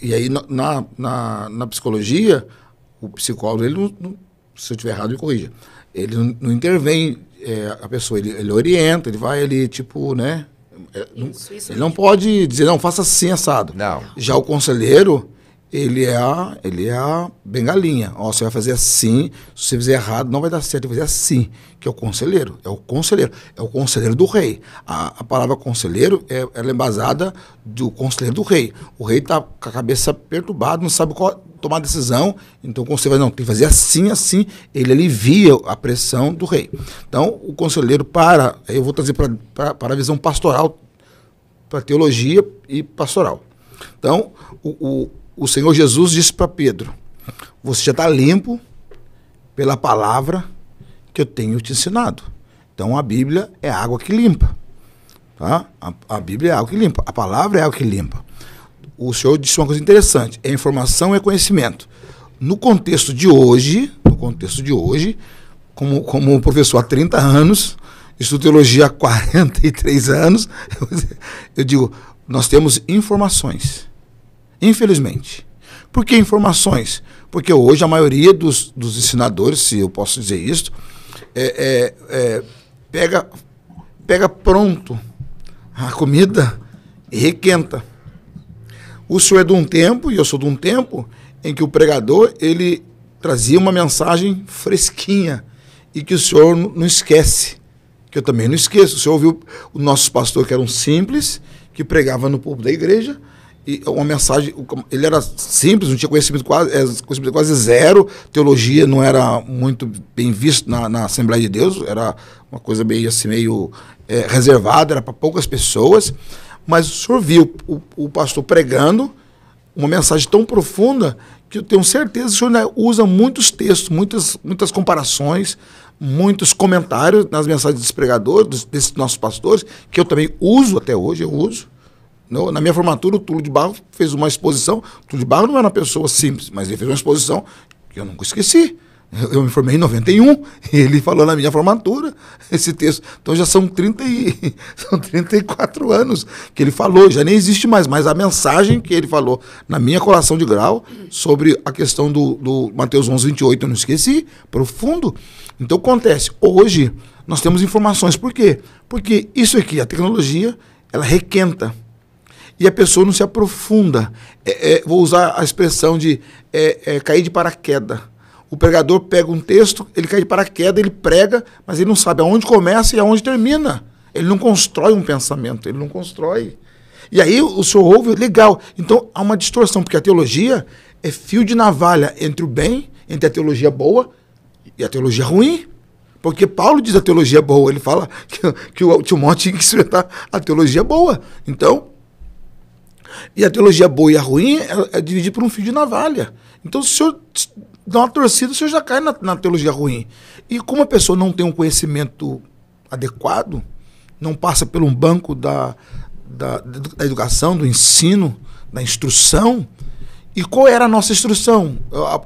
E aí, na psicologia, o psicólogo, ele não, se eu estiver errado, me corrija. Ele não intervém a pessoa, ele orienta, ele vai ali, tipo, né? Ele não pode dizer, não, faça assim, assado. Não. Já o conselheiro, ele é a bengalinha. Ó, você vai fazer assim, se você fizer errado, não vai dar certo, vai fazer assim, que é o conselheiro. É o conselheiro do rei. A palavra conselheiro, ela é embasada do conselheiro do rei. O rei está com a cabeça perturbada, não sabe qual tomar decisão, então o conselheiro vai, não, tem que fazer assim, assim, ele alivia a pressão do rei. Então, o conselheiro eu vou trazer para a visão pastoral, para teologia e pastoral. Então, o Senhor Jesus disse para Pedro, você já está limpo pela palavra que eu tenho te ensinado. Então, a Bíblia é água que limpa. Tá? A Bíblia é água que limpa, a palavra é água que limpa. O senhor disse uma coisa interessante, é informação e conhecimento. No contexto de hoje, como professor há 30 anos, estudo teologia há 43 anos, eu digo, nós temos informações, infelizmente. Por que informações? Porque hoje a maioria dos ensinadores, se eu posso dizer isso, pega pronto a comida e requenta. O senhor é de um tempo, e eu sou de um tempo, em que o pregador, ele trazia uma mensagem fresquinha, e que o senhor não esquece, que eu também não esqueço. O senhor ouviu o nosso pastor, que era um simples, que pregava no púlpito da igreja, e uma mensagem, ele era simples, não tinha conhecimento quase zero, teologia não era muito bem visto na Assembleia de Deus, era uma coisa meio assim, reservada, era para poucas pessoas. Mas o senhor viu o pastor pregando uma mensagem tão profunda que eu tenho certeza que o senhor usa muitos textos, muitas comparações, muitos comentários nas mensagens dos pregadores, desses nossos pastores, que eu também uso até hoje, eu uso. Na minha formatura, o Túlio de Barro fez uma exposição. O Túlio de Barro não era uma pessoa simples, mas ele fez uma exposição que eu nunca esqueci. Eu me formei em 91, e ele falou na minha formatura esse texto. Então já são 34 anos que ele falou, já nem existe mais, mas a mensagem que ele falou na minha colação de grau sobre a questão do Mateus 11, 28, eu não esqueci, profundo. Então acontece, hoje nós temos informações, por quê? Porque isso aqui, a tecnologia, ela requenta, e a pessoa não se aprofunda. Vou usar a expressão de cair de paraquedas. O pregador pega um texto, ele cai de paraquedas, ele prega, mas ele não sabe aonde começa e aonde termina. Ele não constrói um pensamento, ele não constrói. E aí o senhor ouve, legal. Então há uma distorção, porque a teologia é fio de navalha entre o bem, entre a teologia boa e a teologia ruim. Porque Paulo diz a teologia boa, ele fala que o Timóteo tinha que experimentar a teologia boa. Então, e a teologia boa e a ruim é dividida por um fio de navalha. Então, se o senhor dá uma torcida, o senhor já cai na teologia ruim. E como a pessoa não tem um conhecimento adequado, não passa por um banco da educação, do ensino, da instrução. E qual era a nossa instrução?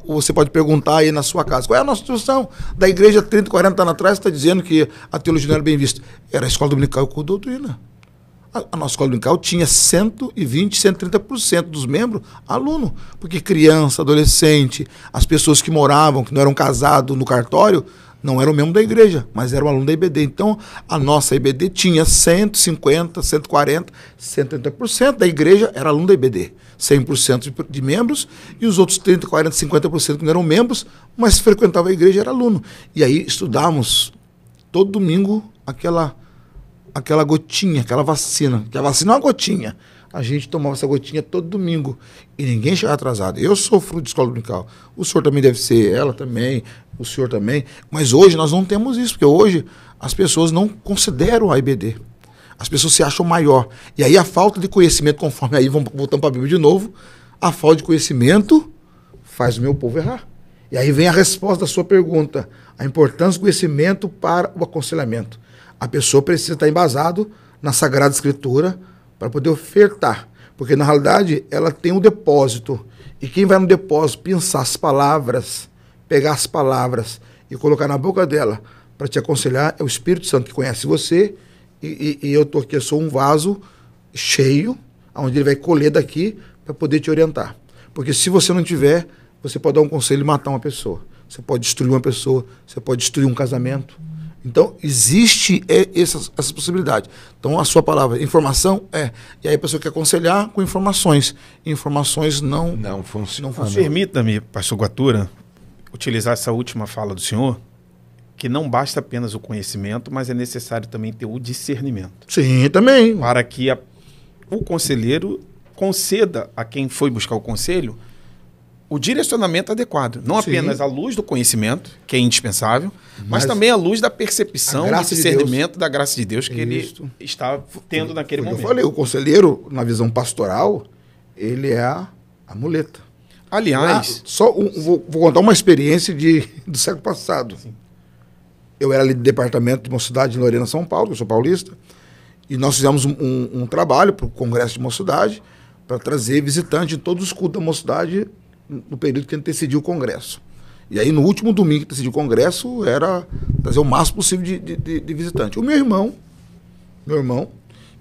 Você pode perguntar aí na sua casa, qual é a nossa instrução? Da igreja 30, 40 anos atrás, está dizendo que a teologia não era bem vista. Era a escola dominical com doutrina. A nossa escola dominical tinha 120, 130% dos membros aluno, porque criança, adolescente, as pessoas que moravam, que não eram casados no cartório, não eram membro da igreja, mas eram aluno da IBD. Então, a nossa IBD tinha 150, 140, 130% da igreja era aluno da IBD. 100% de membros, e os outros 30, 40, 50% que não eram membros, mas frequentavam a igreja e era aluno. E aí estudávamos todo domingo aquela gotinha, aquela vacina, que a vacina é uma gotinha. A gente tomava essa gotinha todo domingo e ninguém chegava atrasado. Eu sou fruto de escola dominical. O senhor também deve ser, ela também, o senhor também. Mas hoje nós não temos isso, porque hoje as pessoas não consideram a IBD. As pessoas se acham maior. E aí a falta de conhecimento, conforme aí, vamos voltando para a Bíblia de novo, a falta de conhecimento faz o meu povo errar. E aí vem a resposta da sua pergunta. A importância do conhecimento para o aconselhamento. A pessoa precisa estar embasado na Sagrada Escritura para poder ofertar. Porque, na realidade, ela tem um depósito. E quem vai no depósito pensar as palavras, pegar as palavras e colocar na boca dela para te aconselhar é o Espírito Santo que conhece você. E eu estou aqui, eu sou um vaso cheio, onde ele vai colher daqui para poder te orientar. Porque se você não tiver, você pode dar um conselho e matar uma pessoa. Você pode destruir uma pessoa, você pode destruir um casamento. Então, existe essas possibilidades. Então, a sua palavra, informação, e aí a pessoa quer aconselhar com informações. Informações não funcionam. Permita-me, pastor Guatura, utilizar essa última fala do senhor, que não basta apenas o conhecimento, mas é necessário também ter o discernimento. Sim, também. Para que o conselheiro conceda a quem foi buscar o conselho o direcionamento adequado. Não Sim. apenas à luz do conhecimento, que é indispensável, mas também à luz da percepção, do discernimento da graça de Deus que ele está tendo naquele momento. Eu falei, o conselheiro, na visão pastoral, ele é a muleta. Aliás... Vou contar uma experiência do século passado. Sim. Eu era ali do departamento de mocidade em Lorena, São Paulo, eu sou paulista, e nós fizemos um trabalho para o Congresso de Mocidade para trazer visitante em todos os cultos da mocidade no período que a gente decidiu o Congresso. E aí, no último domingo que decidiu o Congresso, era trazer o máximo possível de visitante. O meu irmão,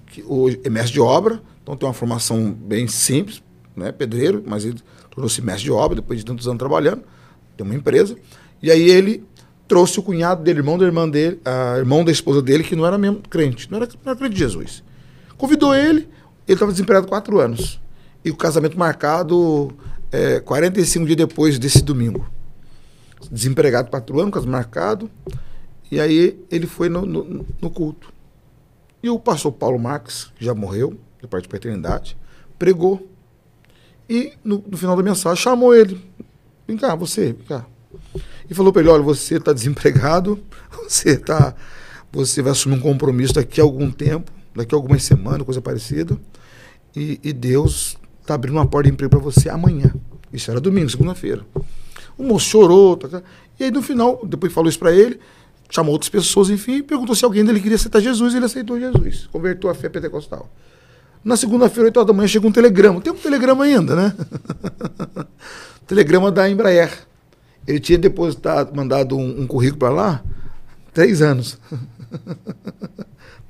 que hoje é mestre de obra, então tem uma formação bem simples, né, pedreiro, mas ele tornou-se mestre de obra depois de tantos anos trabalhando, tem uma empresa, e aí ele trouxe o cunhado dele, irmão da irmã dele, irmão da esposa dele, que não era mesmo crente, não era crente de Jesus. Convidou ele estava desempregado 4 anos. E o casamento marcado 45 dias depois desse domingo. Desempregado 4 anos, casamento marcado. E aí ele foi no culto. E o pastor Paulo Marques, que já morreu, de parte da eternidade, pregou. E no final da mensagem chamou ele. Vem cá, vem cá. E falou para ele, olha, você está desempregado, você vai assumir um compromisso daqui a algum tempo, daqui a algumas semanas, coisa parecida, e Deus está abrindo uma porta de emprego para você amanhã. Isso era domingo, segunda-feira. O moço chorou, e aí no final, depois falou isso para ele, chamou outras pessoas, enfim, e perguntou se alguém dele queria aceitar Jesus, e ele aceitou Jesus, converteu a fé pentecostal. Na segunda-feira, 8 horas da manhã, chegou um telegrama. Tem um telegrama ainda, né? Telegrama da Embraer. Ele tinha mandado um currículo para lá 3 anos.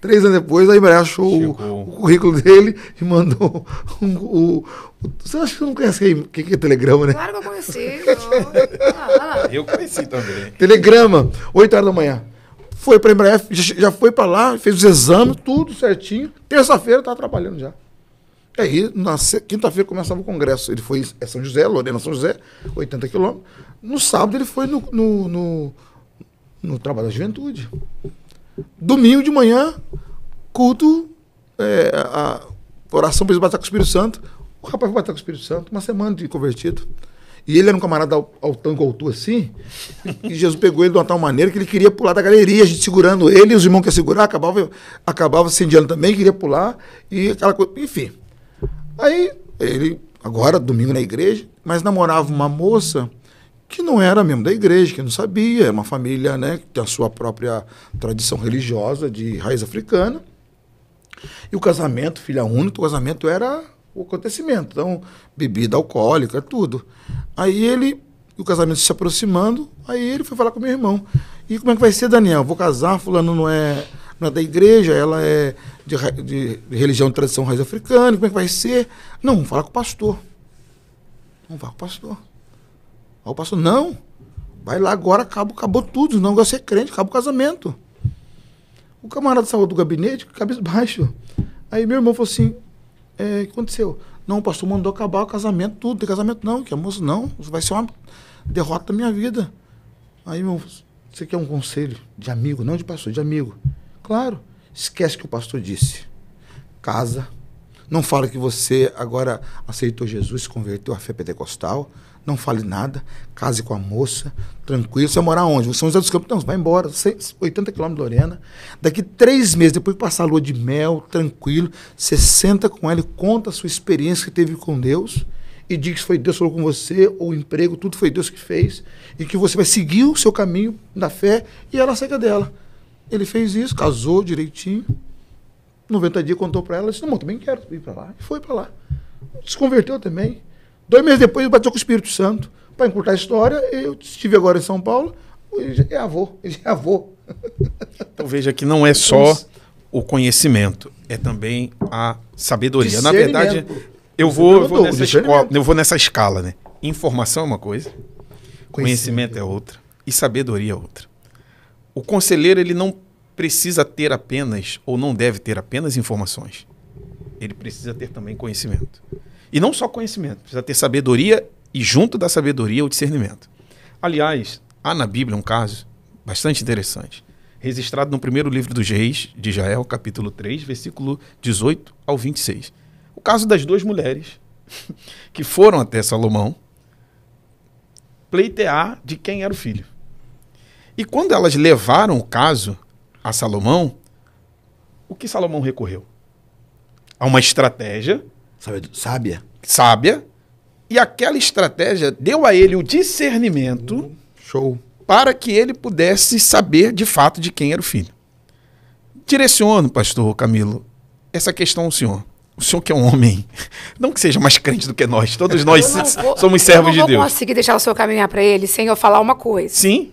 3 anos depois, a Embraer achou o currículo dele e mandou Você acha que você não conhece o que é telegrama, né? Claro que eu conheci. Eu conheci também. Telegrama, 8 horas da manhã. Foi para a Embraer, já foi para lá, fez os exames, tudo certinho. Terça-feira estava trabalhando já. E aí, na quinta-feira começava o congresso. Ele foi em São José, Lorena, São José, 80 quilômetros. No sábado ele foi no trabalho da juventude. Domingo de manhã, culto, a oração para eles bater com o Espírito Santo. O rapaz foi bater com o Espírito Santo, uma semana de convertido. E ele era um camarada altão igual tu, assim, e Jesus pegou ele de uma tal maneira que ele queria pular da galeria, a gente segurando ele, e os irmãos que iam segurar, acabava incendiando também, queria pular, e aquela coisa, enfim. Aí, ele, agora, domingo na igreja, mas namorava uma moça que não era mesmo da igreja, que não sabia, é uma família, né, que tem a sua própria tradição religiosa de raiz africana. E o casamento, filha única, o casamento era o acontecimento. Então, bebida alcoólica, tudo. Aí o casamento se aproximando, aí ele foi falar com meu irmão. E como é que vai ser, Daniel? Vou casar, fulano não é da igreja, ela é de religião de tradição raiz africana, como é que vai ser? Não, vamos falar com o pastor. Vamos falar com o pastor. Aí o pastor, não, vai lá agora, acabou tudo, não gosto de ser crente, acaba o casamento. O camarada saiu do gabinete, cabeça baixa. Aí meu irmão falou assim, o que aconteceu? Não, o pastor mandou acabar o casamento, tudo, tem casamento não, que a moça não, vai ser uma derrota da minha vida. Aí, meu irmão, você quer um conselho de amigo, não de pastor, de amigo? Claro, esquece o que o pastor disse. Casa, Não fale que você agora aceitou Jesus, se converteu à fé pentecostal. Não fale nada. Case com a moça, tranquilo. Você vai morar onde? São José dos Campos. Não, você vai embora. 80 km de Lorena. Daqui 3 meses, depois que passar a lua de mel, tranquilo, você senta com ela e conta a sua experiência que teve com Deus e diz que foi Deus que falou com você, ou o emprego, tudo foi Deus que fez, e que você vai seguir o seu caminho da fé e ela segue dela. Ele fez isso, casou direitinho. 90 dias contou para ela, disse, não, também quero ir para lá. E foi para lá. Se converteu também. 2 meses depois, ele bateu com o Espírito Santo. Para encurtar a história, eu estive agora em São Paulo, ele já é avô. Então veja que não é só o conhecimento, é também a sabedoria. Na verdade, eu vou nessa escala, né? Informação é uma coisa, conhecimento é outra e sabedoria é outra. O conselheiro, ele não precisa ter apenas, ou não deve ter apenas informações. Ele precisa ter também conhecimento. E não só conhecimento, precisa ter sabedoria e, junto da sabedoria, o discernimento. Aliás, há na Bíblia um caso bastante interessante, registrado no primeiro livro dos Reis de Israel, capítulo 3, versículo 18 ao 26. O caso das 2 mulheres que foram até Salomão pleitear de quem era o filho. E quando elas levaram o caso a Salomão, o que Salomão recorreu? A uma estratégia sábia, e aquela estratégia deu a ele o discernimento para que ele pudesse saber de fato de quem era o filho. Direciono, pastor Camilo, essa questão ao senhor. O senhor que é um homem, não que seja mais crente do que nós, todos nós somos servos de Deus. Eu não vou conseguir deixar o senhor caminhar para ele sem eu falar uma coisa. Sim.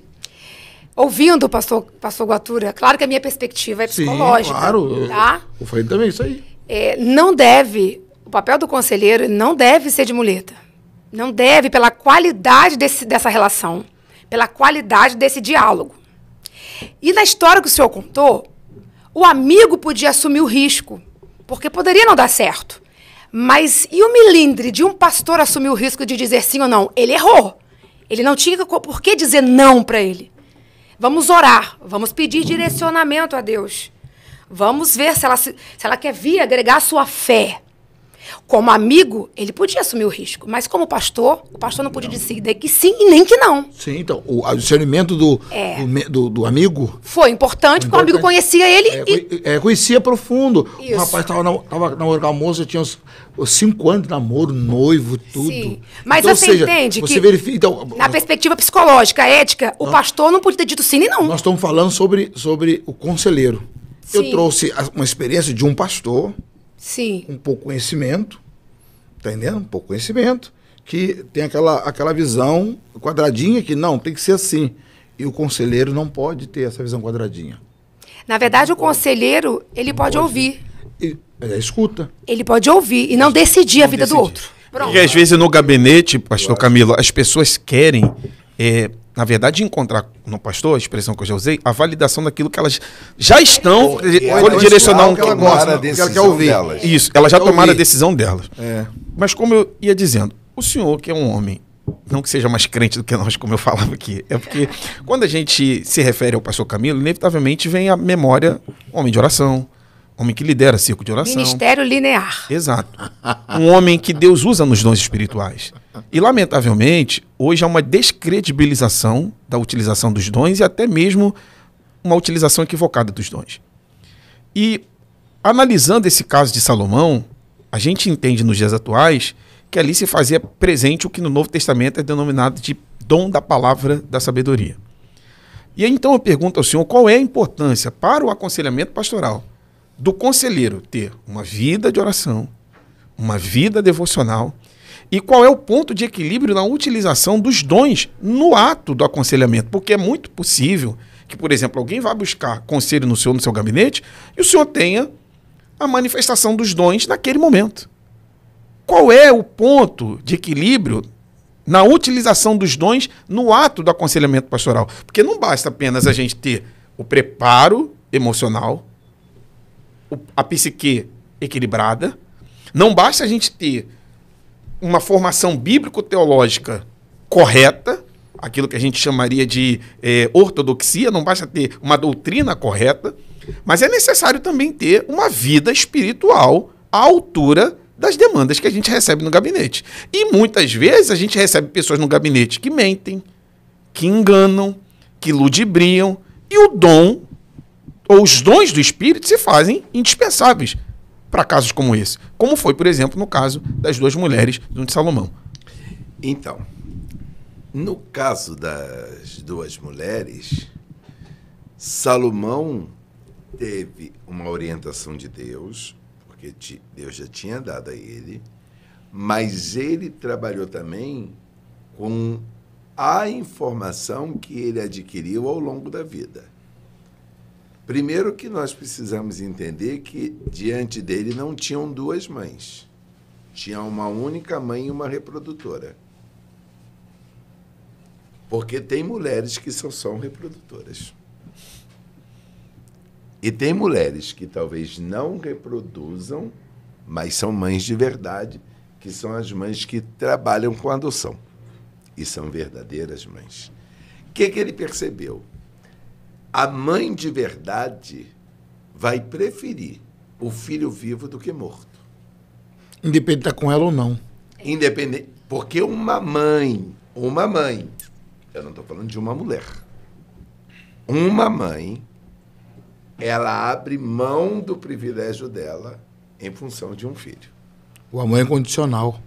Ouvindo o pastor Guatura, claro que a minha perspectiva é psicológica. Sim, claro. Tá? Eu falei também isso aí. O papel do conselheiro não deve ser de muleta. Não deve, pela qualidade dessa relação, pela qualidade desse diálogo. E na história que o senhor contou, o amigo podia assumir o risco, porque poderia não dar certo. Mas e o milindre de um pastor assumir o risco de dizer sim ou não? Ele errou. Ele não tinha por que dizer não para ele. Vamos orar, vamos pedir direcionamento a Deus. Vamos ver se ela quer vir agregar a sua fé. Como amigo, ele podia assumir o risco. Mas como pastor, o pastor não podia decidir que sim e nem que não. Sim, então, o discernimento do amigo... Foi importante, porque o amigo conhecia ele conhecia profundo. Isso. O rapaz estava namorando com a moça, tinha uns 5 anos de namoro, noivo, tudo. Sim. Mas então, você entende você que, verifica, então, na perspectiva psicológica, ética, o pastor não podia ter dito sim nem não. Nós estamos falando sobre o conselheiro. Sim. Eu trouxe uma experiência de um pastor... Sim. Um pouco conhecimento, tá entendendo? Um pouco conhecimento, que tem aquela visão quadradinha que não, tem que ser assim. E o conselheiro não pode ter essa visão quadradinha. Na verdade, o conselheiro, ele pode ouvir. Ele escuta. Ele pode ouvir e não decidir a vida do outro. Porque às vezes no gabinete, pastor Camilo, as pessoas querem, na verdade, encontrar no pastor, a expressão que eu já usei, a validação daquilo que elas já estão, direcionar um que ela gosta, que ela quer ouvir. Delas. Isso, elas já tomaram a decisão delas. Mas como eu ia dizendo, o senhor que é um homem, não que seja mais crente do que nós, como eu falava aqui, é porque quando a gente se refere ao pastor Camilo, inevitavelmente vem à memória homem de oração, homem que lidera círculo de oração. Ministério linear. Exato. Um homem que Deus usa nos dons espirituais. E, lamentavelmente, hoje há uma descredibilização da utilização dos dons e até mesmo uma utilização equivocada dos dons. E, analisando esse caso de Salomão, a gente entende nos dias atuais que ali se fazia presente o que no Novo Testamento é denominado de dom da palavra da sabedoria. E aí, então eu pergunto ao senhor qual é a importância para o aconselhamento pastoral do conselheiro ter uma vida de oração, uma vida devocional, e qual é o ponto de equilíbrio na utilização dos dons no ato do aconselhamento? Porque é muito possível que, por exemplo, alguém vá buscar conselho no seu gabinete e o senhor tenha a manifestação dos dons naquele momento. Qual é o ponto de equilíbrio na utilização dos dons no ato do aconselhamento pastoral? Porque não basta apenas a gente ter o preparo emocional, a psique equilibrada, não basta a gente ter uma formação bíblico-teológica correta, aquilo que a gente chamaria de ortodoxia, não basta ter uma doutrina correta, mas é necessário também ter uma vida espiritual à altura das demandas que a gente recebe no gabinete. E muitas vezes a gente recebe pessoas no gabinete que mentem, que enganam, que ludibriam, e o dom, ou os dons do Espírito se fazem indispensáveis para casos como esse. Como foi, por exemplo, no caso das 2 mulheres de Salomão. Então, no caso das 2 mulheres, Salomão teve uma orientação de Deus, porque Deus já tinha dado a ele, mas ele trabalhou também com a informação que ele adquiriu ao longo da vida. Primeiro que nós precisamos entender que diante dele não tinham 2 mães. Tinha uma única mãe e uma reprodutora. Porque tem mulheres que são reprodutoras. E tem mulheres que talvez não reproduzam, mas são mães de verdade, que são as mães que trabalham com adoção. E são verdadeiras mães. O que ele percebeu? A mãe de verdade vai preferir o filho vivo do que morto. Independente de estar com ela ou não. Independente. Porque uma mãe, eu não estou falando de uma mulher, uma mãe, ela abre mão do privilégio dela em função de um filho. O amor é incondicional.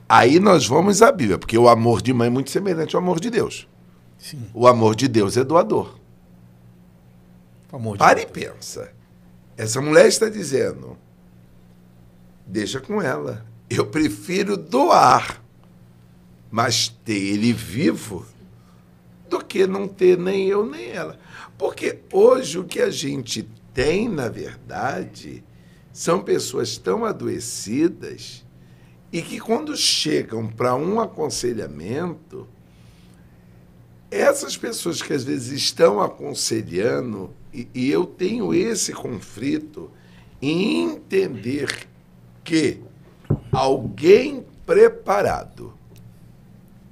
Aí nós vamos à Bíblia, porque o amor de mãe é muito semelhante ao amor de Deus. Sim. O amor de Deus é doador. Para e pensa. Essa mulher está dizendo, deixa com ela. Eu prefiro doar, mas ter ele vivo, do que não ter nem eu nem ela. Porque hoje o que a gente tem, na verdade, são pessoas tão adoecidas e que quando chegam para um aconselhamento, essas pessoas que às vezes estão aconselhando, e eu tenho esse conflito em entender que alguém preparado,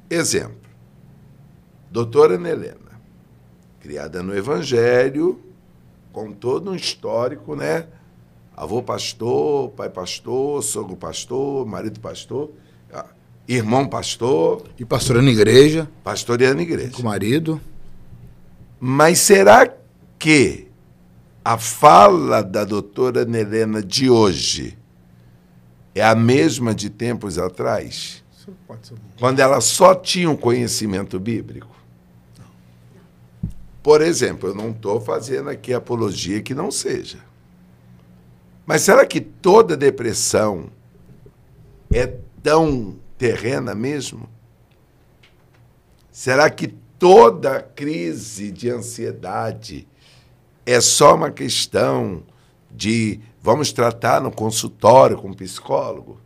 exemplo, doutora Ana Helena, criada no Evangelho, com todo um histórico, né? Avô pastor, pai pastor, sogro pastor, marido pastor, irmão pastor. E pastoreando igreja. Pastoreando igreja. Com o marido. Mas será que a fala da doutora Ana Helena de hoje é a mesma de tempos atrás? Isso pode ser. Quando ela só tinha um conhecimento bíblico? Por exemplo, eu não estou fazendo aqui apologia que não seja. Mas será que toda depressão é tão terrena mesmo? Será que toda crise de ansiedade é só uma questão de vamos tratar no consultório com um psicólogo?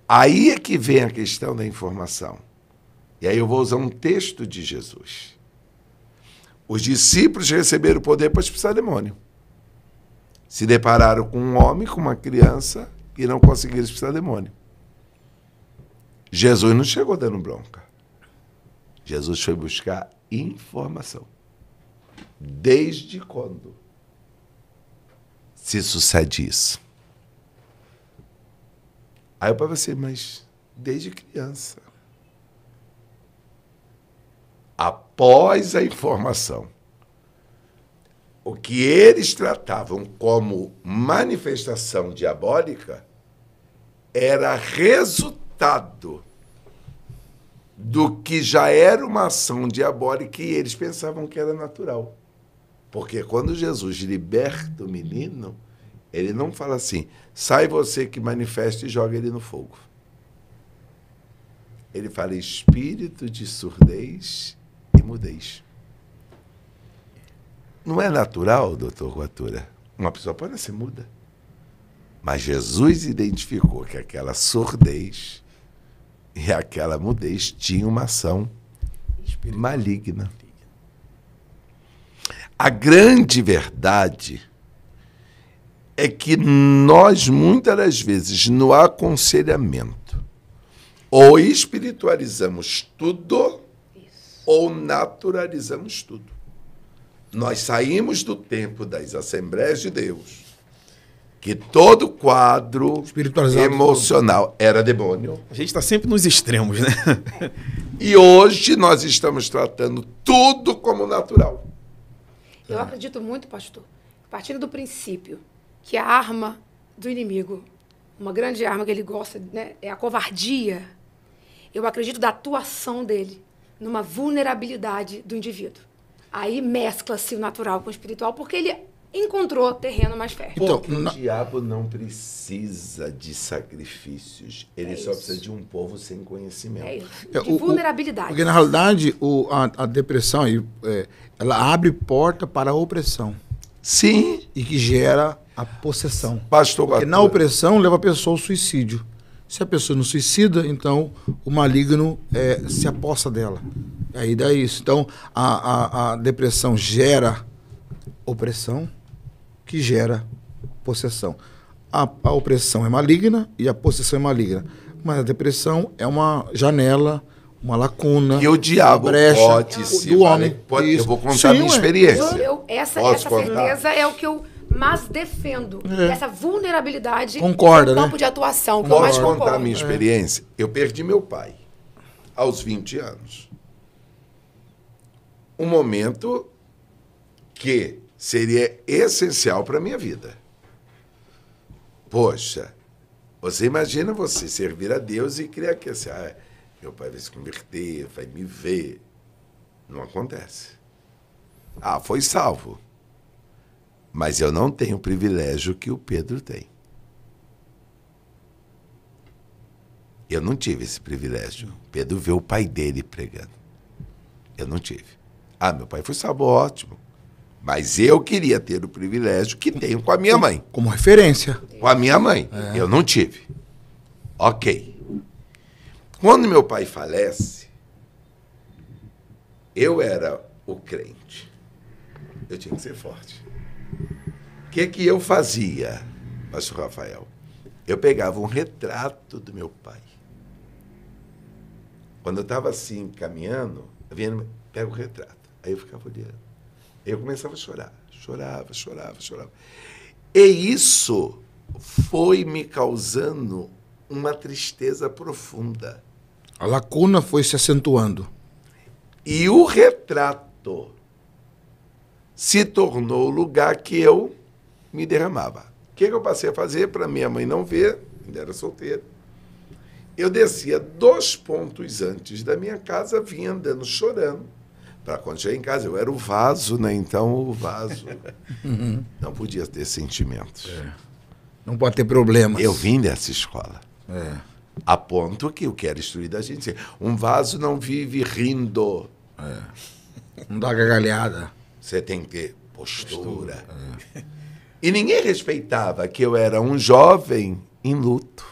Aí é que vem a questão da informação. E aí eu vou usar um texto de Jesus. Os discípulos receberam o poder para expulsar demônio. Se depararam com um homem, com uma criança, e não conseguiram expulsar demônio. Jesus não chegou dando bronca. Jesus foi buscar informação. Desde quando se sucede isso? Aí eu pensei, mas desde criança. Após a informação, o que eles tratavam como manifestação diabólica era resultado do que já era uma ação diabólica e eles pensavam que era natural. Porque quando Jesus liberta o menino, ele não fala assim, sai você que manifesta e joga ele no fogo. Ele fala espírito de surdez e mudez. Não é natural, doutor Guatura? Uma pessoa pode ser muda. Mas Jesus identificou que aquela surdez e aquela mudez tinha uma ação maligna. A grande verdade é que nós, muitas das vezes, no aconselhamento, ou espiritualizamos tudo, ou naturalizamos tudo. Nós saímos do tempo das Assembleias de Deus, que todo quadro Espiritualizado. emocional era demônio. A gente está sempre nos extremos, né? E hoje nós estamos tratando tudo como natural. Eu acredito muito, pastor, partindo do princípio que a arma do inimigo, uma grande arma que ele gosta, né, é a covardia. Eu acredito da atuação dele numa vulnerabilidade do indivíduo. Aí mescla-se o natural com o espiritual, porque ele encontrou terreno mais fértil. Então, Porque o diabo não precisa de sacrifícios. Ele só isso. precisa de um povo sem conhecimento. É isso. De vulnerabilidade. Porque, na realidade, a depressão ela abre porta para a opressão Sim, e que gera a possessão. pastor Porque na Batura. opressão leva a pessoa ao suicídio. Se a pessoa não suicida, então o maligno se apossa dela. Aí dá isso. Então, a depressão gera opressão, que gera possessão. A opressão é maligna e a possessão é maligna. Mas a depressão é uma janela, uma lacuna, E o diabo uma brecha pode se do homem. pode- Eu Isso. vou contar Sim, a minha ué. experiência. Essa Posso contar? certeza é o que eu mais defendo. Essa vulnerabilidade Concorda, é o campo né? de atuação que eu mais Posso contar a concordo. minha experiência? Eu perdi meu pai aos 20 anos. Um momento que seria essencial para a minha vida. Poxa, você imagina você servir a Deus e criar que assim, meu pai vai se converter, vai me ver. Não acontece. Foi salvo. Mas eu não tenho o privilégio que o Pedro tem. Eu não tive esse privilégio. Pedro vê o pai dele pregando. Eu não tive. Meu pai foi salvo, ótimo. Mas eu queria ter o privilégio que tenho com a minha mãe. Como referência. Com a minha mãe. Eu não tive. Ok. Quando meu pai falece, eu era o crente. Eu tinha que ser forte. O que eu fazia, pastor Rafael? Eu pegava um retrato do meu pai. Quando eu estava assim, caminhando, eu vinha, pega o retrato. Aí eu ficava olhando. Aí eu começava a chorar. Chorava. E isso foi me causando uma tristeza profunda. A lacuna foi se acentuando. E o retrato se tornou o lugar que eu me derramava. O que eu passei a fazer para minha mãe não ver? Ainda era solteira. Eu descia 2 pontos antes da minha casa, vinha andando chorando. Para quando chegar em casa, eu era o vaso, né? Então o vaso não podia ter sentimentos. Não pode ter problemas. Eu vim dessa escola. A ponto que o que era instruído a gente dizer, um vaso não vive rindo. Não dá gargalhada. Você tem que ter postura. E ninguém respeitava que eu era um jovem em luto.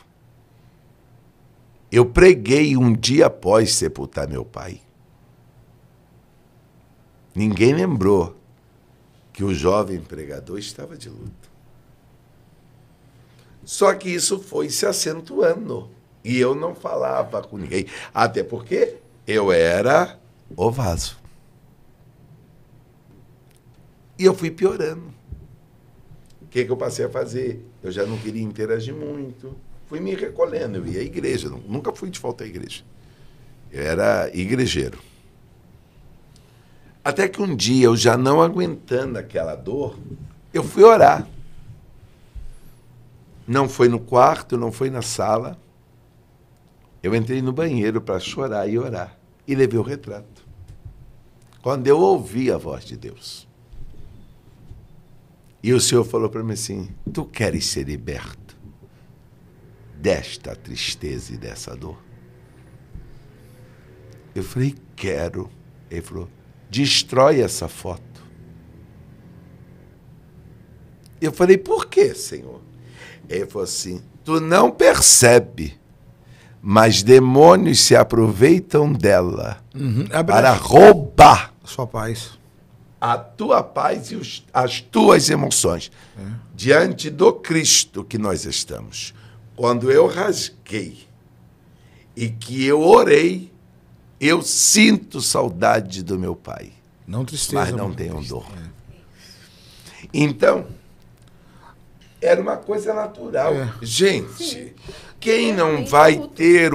Eu preguei um dia após sepultar meu pai. Ninguém lembrou que o jovem pregador estava de luto. Só que isso foi se acentuando. E eu não falava com ninguém. Até porque eu era o vaso. E eu fui piorando. O que eu passei a fazer? Eu já não queria interagir muito. Fui me recolhendo. Eu ia à igreja. Nunca fui de falta à igreja. Eu era igrejeiro. Até que um dia, eu já não aguentando aquela dor, eu fui orar. Não foi no quarto, não foi na sala. Eu entrei no banheiro para chorar e orar. E levei o retrato. Quando eu ouvi a voz de Deus. E o Senhor falou para mim assim, tu queres ser liberto desta tristeza e dessa dor? Eu falei, quero. Ele falou, destrói essa foto. Eu falei, por quê, Senhor? Ele falou assim, tu não percebe, mas demônios se aproveitam dela para roubar Sua paz. a tua paz e as tuas emoções diante do Cristo que nós estamos. Quando eu rasguei e que eu orei, eu sinto saudade do meu pai. Não tristeza. Mas não tenho dor. Então, Era uma coisa natural. É. Gente, quem não vai ter...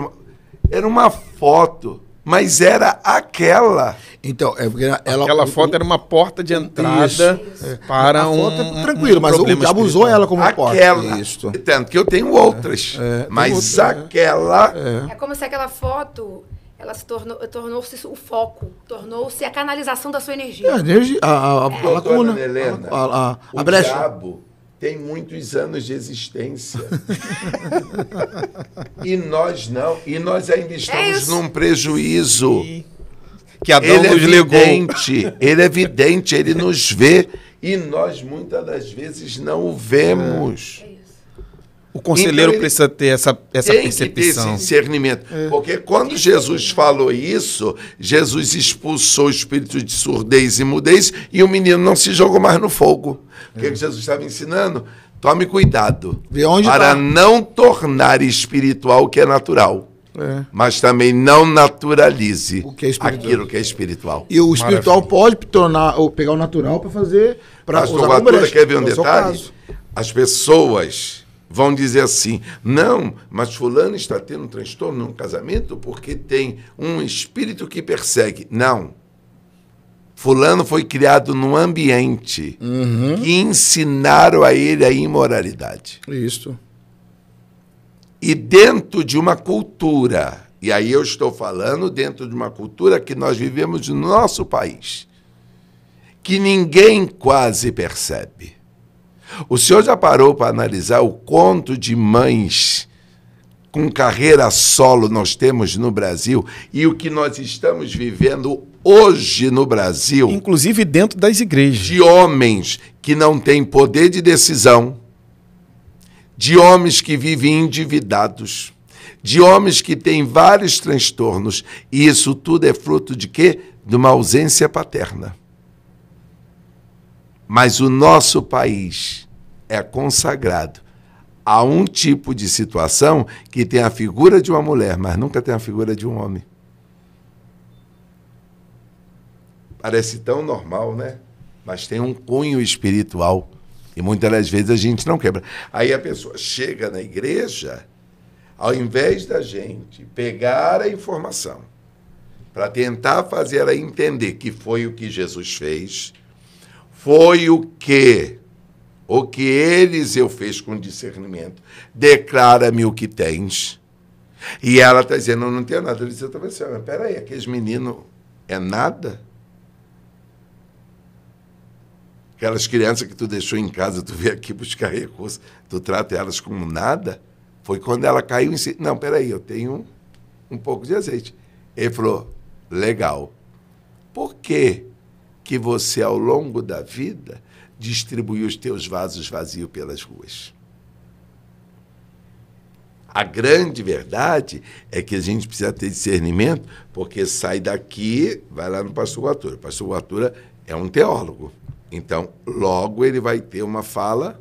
Era uma foto, mas era aquela. Então, é porque ela... Aquela foto era uma porta de entrada para a foto um tranquilo, mas o problema diabo usou espiritual. ela como porta. Aquela. Isso. Tanto que eu tenho outras. Mas aquela... É como se aquela foto, ela tornou-se o foco, tornou-se a canalização da sua energia. É, a energia, a lacuna, Doutora Helena, a o brecha. diabo tem muitos anos de existência. E nós não. E nós ainda estamos num prejuízo. Que Adão Ele é nos legou. vidente, ele nos vê. E nós, muitas das vezes, não o vemos. O conselheiro Então, ele precisa ter essa Tem que ter percepção. esse discernimento. Porque quando Jesus falou isso, Jesus expulsou o espírito de surdez e mudez e o menino não se jogou mais no fogo. O que Jesus estava ensinando? Tome cuidado Vê onde para tá. não tornar espiritual o que é natural. É. Mas também não naturalize O que é espiritual. aquilo que é espiritual. E o espiritual pode tornar, ou pegar o natural para fazer, para Pastor usar como Guatura, brecha. quer ver um É o seu detalhe? caso. As pessoas vão dizer assim, não, mas fulano está tendo um transtorno no casamento porque tem um espírito que persegue. Não. Fulano foi criado num ambiente que ensinaram a ele a imoralidade. Isso. E dentro de uma cultura, e aí eu estou falando dentro de uma cultura que nós vivemos no nosso país, que ninguém quase percebe. O senhor já parou para analisar o quanto de mães com carreira solo nós temos no Brasil e o que nós estamos vivendo hoje no Brasil? Inclusive dentro das igrejas. De homens que não têm poder de decisão, de homens que vivem endividados, de homens que têm vários transtornos. E isso tudo é fruto de quê? De uma ausência paterna. Mas o nosso país é consagrado a um tipo de situação que tem a figura de uma mulher, mas nunca tem a figura de um homem. Parece tão normal, né? Mas tem um cunho espiritual. E muitas das vezes a gente não quebra. Aí a pessoa chega na igreja, ao invés da gente pegar a informação para tentar fazer ela entender que foi o que Jesus fez, foi o que Eliseu fez com discernimento. Declara-me o que tens. E ela está dizendo, eu não tenho nada. Eliseu está pensando, mas peraí, aqueles meninos é nada? Aquelas crianças que tu deixou em casa, tu veio aqui buscar recursos, tu trata elas como nada? Foi quando ela caiu em si. Não, peraí, eu tenho um pouco de azeite. Ele falou, legal. Por que você, ao longo da vida, distribuiu os teus vasos vazios pelas ruas? A grande verdade é que a gente precisa ter discernimento, porque sai daqui, vai lá no pastor Guatura. O pastor Guatura é um teólogo. Então, logo ele vai ter uma fala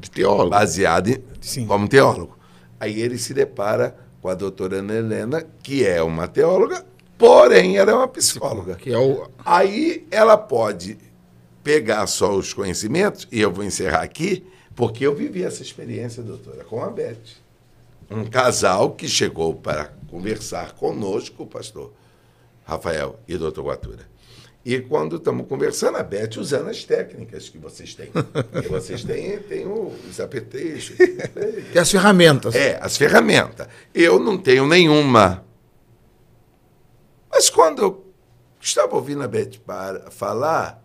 De teólogo. baseada Sim. como teólogo. Aí ele se depara com a doutora Ana Helena, que é uma teóloga, porém ela é uma psicóloga. Que é o... Aí ela pode pegar só os conhecimentos, e eu vou encerrar aqui, porque eu vivi essa experiência, doutora, com a Beth. Um casal que chegou para conversar conosco, o pastor Rafael e o doutor Guatura. E quando estamos conversando, a Beth usando as técnicas que vocês têm. Porque vocês têm os apetrechos. Que é as ferramentas. As ferramentas. Eu não tenho nenhuma. Mas quando eu estava ouvindo a Beth falar,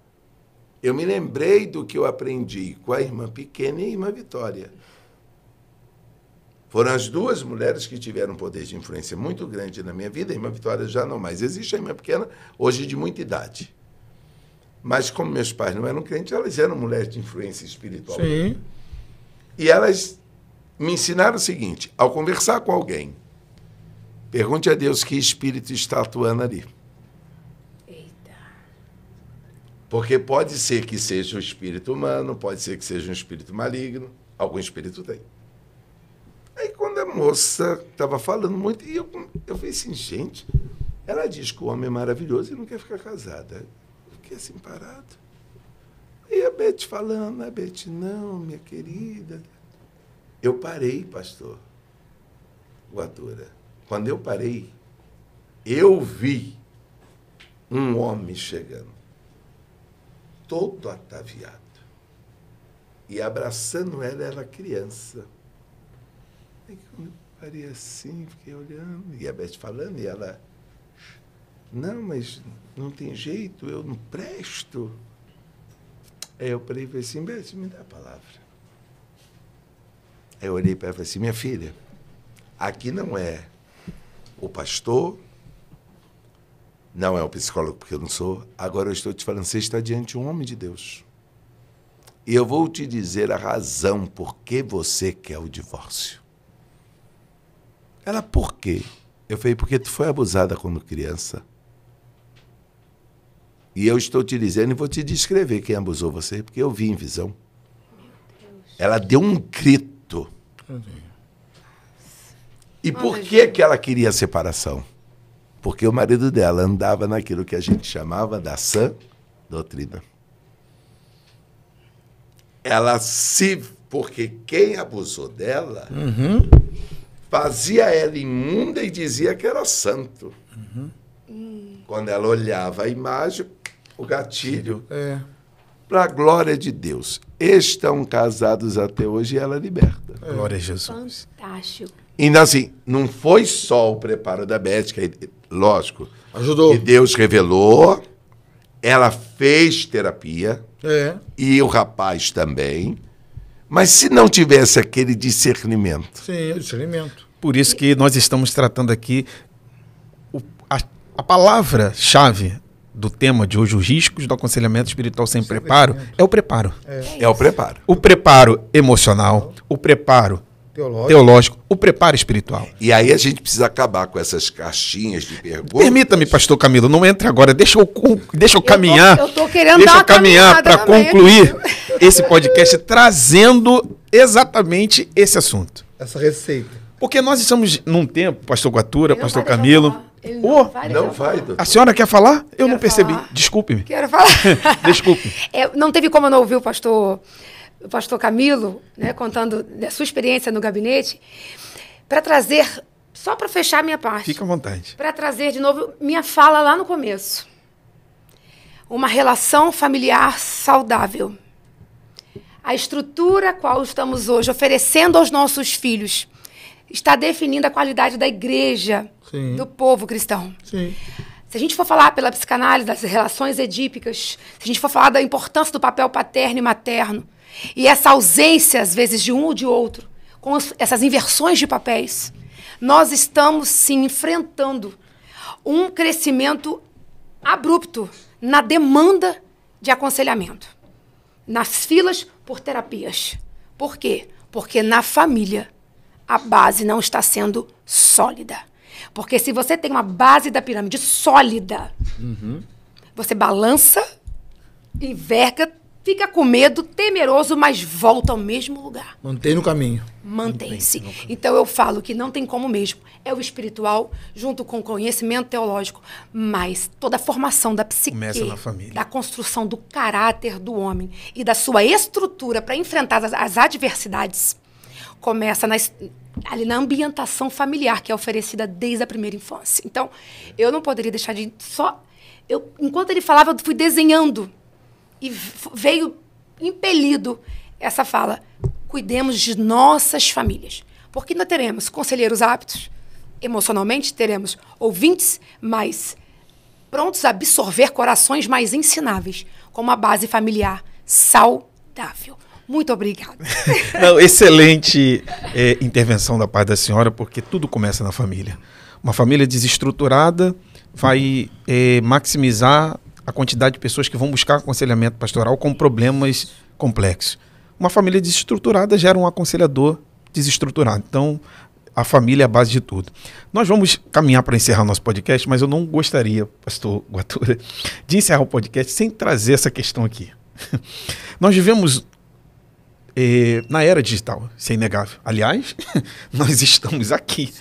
eu me lembrei do que eu aprendi com a irmã pequena e a irmã Vitória. Foram as duas mulheres que tiveram um poder de influência muito grande na minha vida. A irmã Vitória já não mais existe, a irmã pequena, hoje de muita idade. Mas como meus pais não eram crentes, elas eram mulheres de influência espiritual. Sim. E elas me ensinaram o seguinte, ao conversar com alguém, pergunte a Deus que espírito está atuando ali. Eita. Porque pode ser que seja um espírito humano, pode ser que seja um espírito maligno, algum espírito tem. Aí quando a moça estava falando muito, e eu falei assim, gente, ela diz que o homem é maravilhoso e não quer ficar casada. Eu fiquei assim parado. E a Beth falando, a Beth, não, minha querida. Eu parei, pastor Guatura. Quando eu parei, eu vi um homem chegando, todo ataviado, e abraçando ela, era criança. Aí quando eu parei assim, fiquei olhando, e a Beth falando, e ela, não, mas não tem jeito, eu não presto. Aí eu parei e falei assim, Beth, me dá a palavra. Aí eu olhei para ela e falei assim, minha filha, aqui não é o pastor, não é o psicólogo, porque eu não sou. Agora eu estou te falando, você está diante de um homem de Deus. E eu vou te dizer a razão por que você quer o divórcio. Ela, por quê? Eu falei, porque tu foi abusada quando criança. E eu estou te dizendo e vou te descrever quem abusou você, porque eu vi em visão. Ela deu um grito. E por que ela queria a separação? Porque o marido dela andava naquilo que a gente chamava da sã doutrina. Porque quem abusou dela fazia ela imunda e dizia que era santo. Quando ela olhava a imagem, o gatilho, para a glória de Deus. Estão casados até hoje e ela liberta. Glória a Jesus. Fantástico. Então, assim, não foi só o preparo da Beth, que, lógico, Ajudou. que Deus revelou, ela fez terapia, e o rapaz também, mas se não tivesse aquele discernimento... Sim, o discernimento. Por isso que nós estamos tratando aqui a palavra-chave do tema de hoje, os riscos do aconselhamento espiritual sem preparo, é o preparo. É o preparo. O preparo emocional, o preparo teológico, o preparo espiritual. E aí a gente precisa acabar com essas caixinhas de perguntas. Permita-me, pastor Camilo, não entre agora, deixa eu caminhar. Eu tô querendo deixa dar eu uma caminhar para também. concluir esse podcast trazendo exatamente esse assunto. Essa receita. Porque nós estamos num tempo, pastor Guatura, Ele não pastor vai deixar Camilo. falar. Ele Ô, Não vai, doutor. a senhora quer falar? Eu Quero não percebi. falar. Desculpe-me. Quero falar. Desculpe. Não teve como eu não ouvir o pastor Camilo, né, contando da sua experiência no gabinete, para trazer, só para fechar a minha parte. Fica à vontade. Para trazer de novo minha fala lá no começo. Uma relação familiar saudável. A estrutura a qual estamos hoje oferecendo aos nossos filhos está definindo a qualidade da igreja, Sim. do povo cristão. Sim. Se a gente for falar pela psicanálise das relações edípicas, se a gente for falar da importância do papel paterno e materno, e essa ausência, às vezes, de um ou de outro, com essas inversões de papéis, nós estamos, sim, enfrentando um crescimento abrupto na demanda de aconselhamento, nas filas por terapias. Por quê? Porque na família a base não está sendo sólida. Porque se você tem uma base da pirâmide sólida, você balança, enverga, fica com medo, temeroso, mas volta ao mesmo lugar. Mantém no caminho. Mantém-se. Então eu falo que não tem como mesmo. É o espiritual junto com o conhecimento teológico, mas toda a formação da psique, Começa na família. da construção do caráter do homem e da sua estrutura para enfrentar as adversidades, começa ali na ambientação familiar que é oferecida desde a primeira infância. Então, eu não poderia deixar de enquanto ele falava, eu fui desenhando e veio impelido essa fala. Cuidemos de nossas famílias. Porque nós teremos conselheiros aptos, emocionalmente teremos ouvintes mais prontos a absorver corações mais ensináveis, com uma base familiar saudável. Muito obrigada. Não, excelente intervenção da parte da senhora, porque tudo começa na família. Uma família desestruturada vai maximizar a quantidade de pessoas que vão buscar aconselhamento pastoral com problemas complexos. Uma família desestruturada gera um aconselhador desestruturado. Então, a família é a base de tudo. Nós vamos caminhar para encerrar nosso podcast, mas eu não gostaria, pastor Guatura, de encerrar o podcast sem trazer essa questão aqui. Nós vivemos na era digital, isso é inegável. Aliás, nós estamos aqui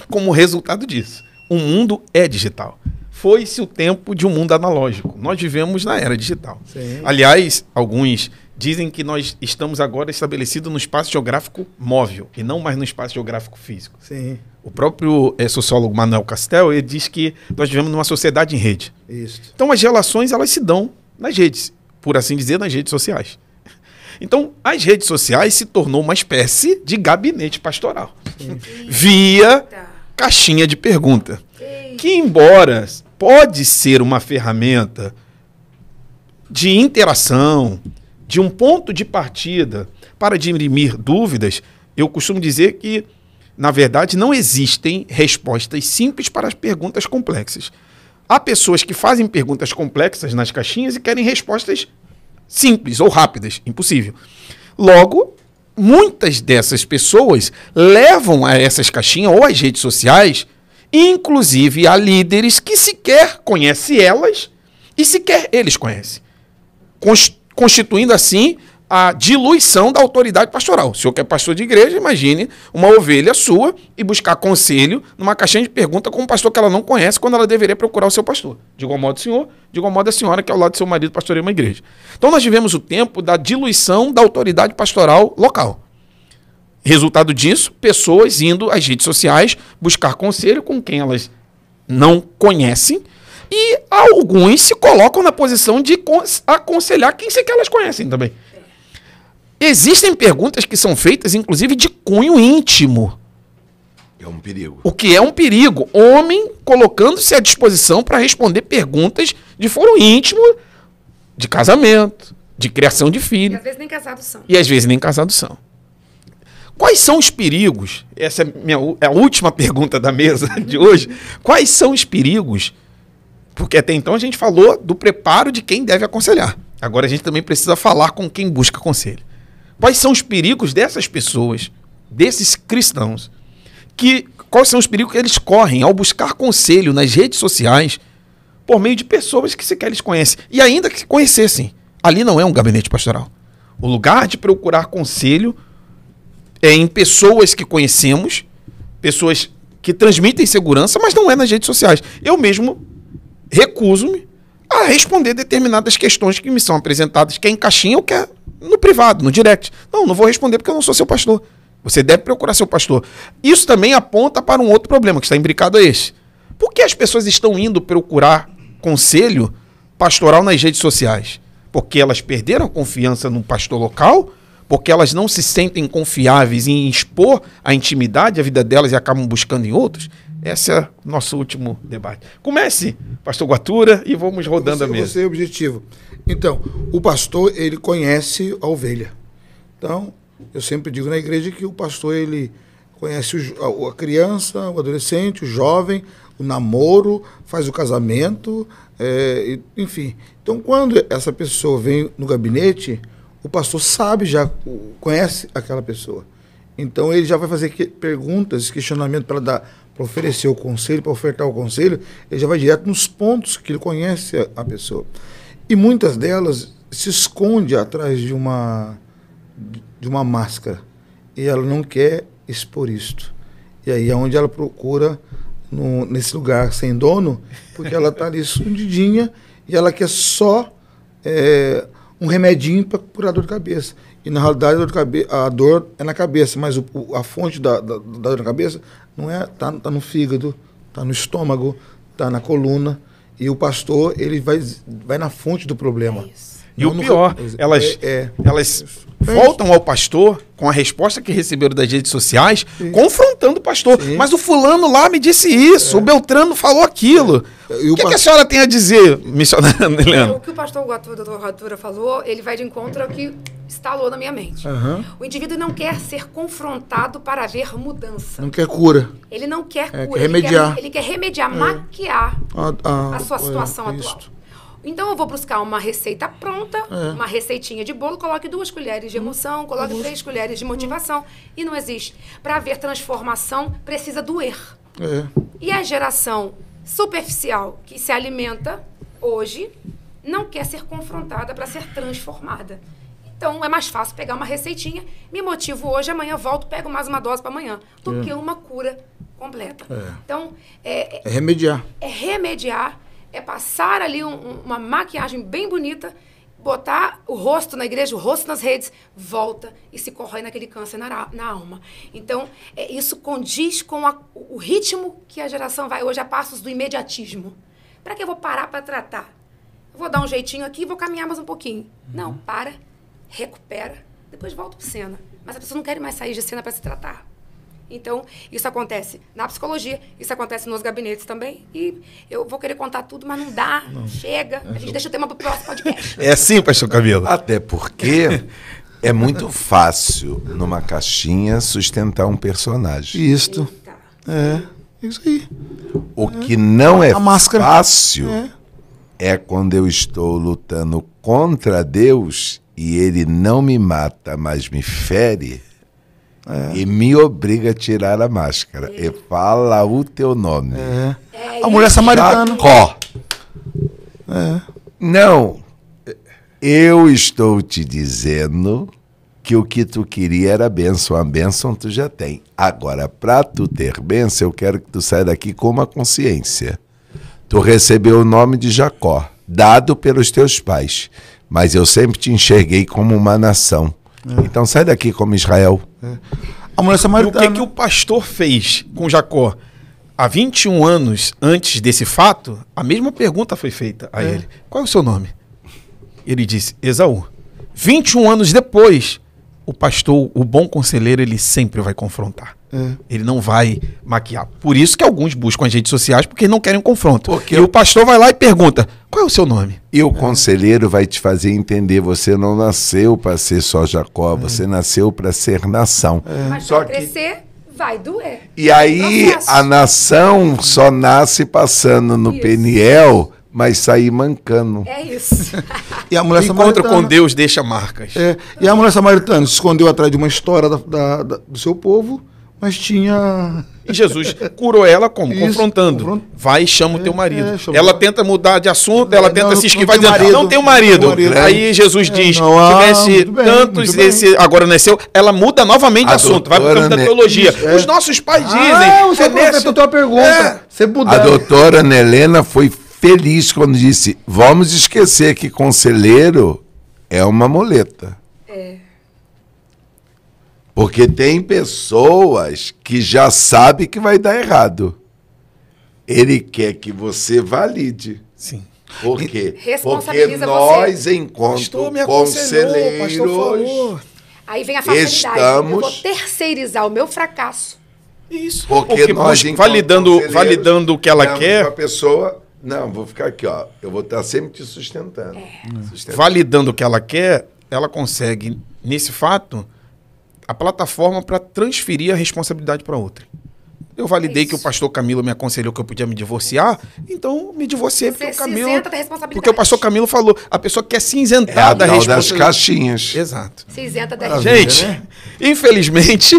como resultado disso. O mundo é digital. foi-se o tempo de um mundo analógico. Nós vivemos na era digital. Sim. Aliás, alguns dizem que nós estamos agora estabelecidos no espaço geográfico móvel e não mais no espaço geográfico físico. Sim, O próprio sociólogo Manuel Castel, ele diz que nós vivemos numa sociedade em rede. isso. Então as relações elas se dão nas redes, por assim dizer, nas redes sociais. Então as redes sociais se tornou uma espécie de gabinete pastoral. Via caixinha de pergunta. Que embora pode ser uma ferramenta de interação, de um ponto de partida para dirimir dúvidas, eu costumo dizer que, na verdade, não existem respostas simples para as perguntas complexas. Há pessoas que fazem perguntas complexas nas caixinhas e querem respostas simples ou rápidas. Impossível. Logo, muitas dessas pessoas levam a essas caixinhas ou às redes sociais, inclusive a líderes que sequer conhecem elas e sequer eles conhecem. Constituindo assim a diluição da autoridade pastoral. O senhor que é pastor de igreja, imagine uma ovelha sua e buscar conselho numa caixinha de pergunta com um pastor que ela não conhece quando ela deveria procurar o seu pastor. De igual modo o senhor, de igual modo a senhora que ao lado do seu marido pastoreia uma igreja. Então nós vivemos o tempo da diluição da autoridade pastoral local. Resultado disso, pessoas indo às redes sociais buscar conselho com quem elas não conhecem e alguns se colocam na posição de aconselhar quem sequer elas conhecem também. Existem perguntas que são feitas, inclusive, de cunho íntimo. É um perigo. O que é um perigo. Homem colocando-se à disposição para responder perguntas de foro íntimo, de casamento, de criação de E filho. às vezes nem casados são. E às vezes nem casados são. Quais são os perigos? Essa é a última pergunta da mesa de hoje. Quais são os perigos? Porque até então a gente falou do preparo de quem deve aconselhar. Agora a gente também precisa falar com quem busca conselho. Quais são os perigos dessas pessoas, desses cristãos? Quais são os perigos que eles correm ao buscar conselho nas redes sociais por meio de pessoas que sequer eles conhecem? E ainda que conhecessem, ali não é um gabinete pastoral. O lugar de procurar conselho é em pessoas que conhecemos, pessoas que transmitem segurança, mas não é nas redes sociais. Eu mesmo recuso-me a responder determinadas questões que me são apresentadas, quer em caixinha ou quer no privado, no direct. Não vou responder porque eu não sou seu pastor. Você deve procurar seu pastor. Isso também aponta para um outro problema que está imbricado a esse. Por que as pessoas estão indo procurar conselho pastoral nas redes sociais? Porque elas perderam a confiança no pastor local? Porque elas não se sentem confiáveis em expor a intimidade, a vida delas e acabam buscando em outros? Esse é o nosso último debate. Comece, pastor Guatura, e vamos rodando a mesa. Você é objetivo. Então, o pastor, ele conhece a ovelha. Então, eu sempre digo na igreja que o pastor, ele conhece a criança, o adolescente, o jovem, o namoro, faz o casamento, enfim. Então, quando essa pessoa vem no gabinete, o pastor sabe, já conhece aquela pessoa. Então, ele já vai fazer perguntas, questionamento para oferecer o conselho, para ofertar o conselho, ele já vai direto nos pontos que ele conhece a pessoa. E muitas delas se esconde atrás de uma máscara. E ela não quer expor isto. E aí é onde ela procura, nesse lugar sem dono, porque ela está ali escondidinha e ela quer só um remedinho para curar a dor de cabeça. E na realidade a dor é na cabeça, mas a fonte da dor na cabeça não é, tá no fígado, tá no estômago, tá na coluna. E o pastor, ele vai na fonte do problema. E o pior, elas voltam ao pastor com a resposta que receberam das redes sociais, confrontando o pastor. Sim. Mas o fulano lá me disse isso, o Beltrano falou aquilo. O que a senhora tem a dizer, missionária Helena? O que o pastor Guatura falou, ele vai de encontro ao que instalou na minha mente. Uhum. O indivíduo não quer ser confrontado para haver mudança. Não quer cura. Ele não quer cura. Quer remediar. Ele quer remediar, maquiar a sua situação atual. Então eu vou buscar uma receita pronta, uma receitinha de bolo, coloque 2 colheres de emoção, coloque 3 colheres de motivação. E não existe. Para haver transformação, precisa doer. E a geração superficial que se alimenta hoje não quer ser confrontada para ser transformada. Então é mais fácil pegar uma receitinha, me motivo hoje, amanhã volto, pego mais uma dose para amanhã, do que uma cura completa. Então, é remediar. É remediar é passar ali uma maquiagem bem bonita, botar o rosto na igreja, o rosto nas redes, volta e se corrói naquele câncer na alma. Então, isso condiz com o ritmo que a geração vai hoje a passos do imediatismo. Para que eu vou parar para tratar? Eu vou dar um jeitinho aqui e vou caminhar mais um pouquinho. Não, para, recupera, depois volta para cena. Mas a pessoa não quer mais sair de cena para se tratar. Então, isso acontece na psicologia, isso acontece nos gabinetes também. E eu vou querer contar tudo, mas não dá, chega. A gente deixa o tema para o próximo podcast. É assim, pastor Camilo? Até porque é muito fácil, numa caixinha, sustentar um personagem. Isto. Eita. Isso aí. O que não é A máscara. fácil é quando eu estou lutando contra Deus e ele não me mata, mas me fere. E me obriga a tirar a máscara. E fala o teu nome. A mulher samaritana. Jacó. Não. Eu estou te dizendo que o que tu queria era bênção. A bênção tu já tem. Agora, para tu ter bênção, eu quero que tu saia daqui com uma consciência. Tu recebeu o nome de Jacó, dado pelos teus pais. Mas eu sempre te enxerguei como uma nação. Então sai daqui como Israel. A mulher E o samaritana. que o pastor fez com Jacó? Há 21 anos antes desse fato, a mesma pergunta foi feita a ele. Qual é o seu nome? Ele disse, Esaú. 21 anos depois, o pastor, o bom conselheiro, ele sempre vai confrontar. Ele não vai maquiar. Por isso que alguns buscam as redes sociais, porque não querem um confronto. Porque e o pastor vai lá e pergunta, qual é o seu nome? E o conselheiro vai te fazer entender, você não nasceu para ser só Jacó, você nasceu para ser nação. Mas Só para crescer, vai doer. E aí Processo. a nação só nasce passando no Isso. Peniel, mas sair mancando. É isso. E a mulher O encontro samaritana. com Deus deixa marcas. E a mulher samaritana se escondeu atrás de uma história do seu povo, mas tinha. E Jesus curou ela como? Isso, Confrontando. Vai e chama o teu marido. chama Ela o- tenta mudar de assunto, ela tenta não, se não esquivar, tem dizendo, marido. não tem marido. Não tem marido. Aí Jesus diz, não há, tivesse muito bem, tantos, muito bem. esse agora não é seu. Ela muda novamente de A assunto, vai pro doutora campo da Ne- teologia. Isso, Os nossos pais dizem. Você é nesse- completou a tua pergunta. É. Você puder. A doutora Nelena foi feliz quando disse, vamos esquecer que conselheiro é uma muleta. Porque tem pessoas que já sabem que vai dar errado. Ele quer que você valide. Sim. Por quê? Porque Responsabiliza nós, você. enquanto Pastor me aconselhou, conselheiros, pastor falou. Aí vem a facilidade. Estamos- Eu vou terceirizar o meu fracasso. Isso. porque nós, enquanto validando conselheiros, o que ela damos quer, pra pessoa, não, vou ficar aqui, ó. Eu vou estar sempre te sustentando. Sustentando. validando o que ela quer, ela consegue, nesse fato, a plataforma para transferir a responsabilidade para outra. Eu validei que o pastor Camilo me aconselhou que eu podia me divorciar, então me divorciei porque Você o se Camilo. isenta da responsabilidade. Porque o pastor Camilo falou, a pessoa quer se É isentar a da tal das responsabilidade. caixinhas. Exato. Se isenta da Maravilha. responsabilidade. Gente, infelizmente,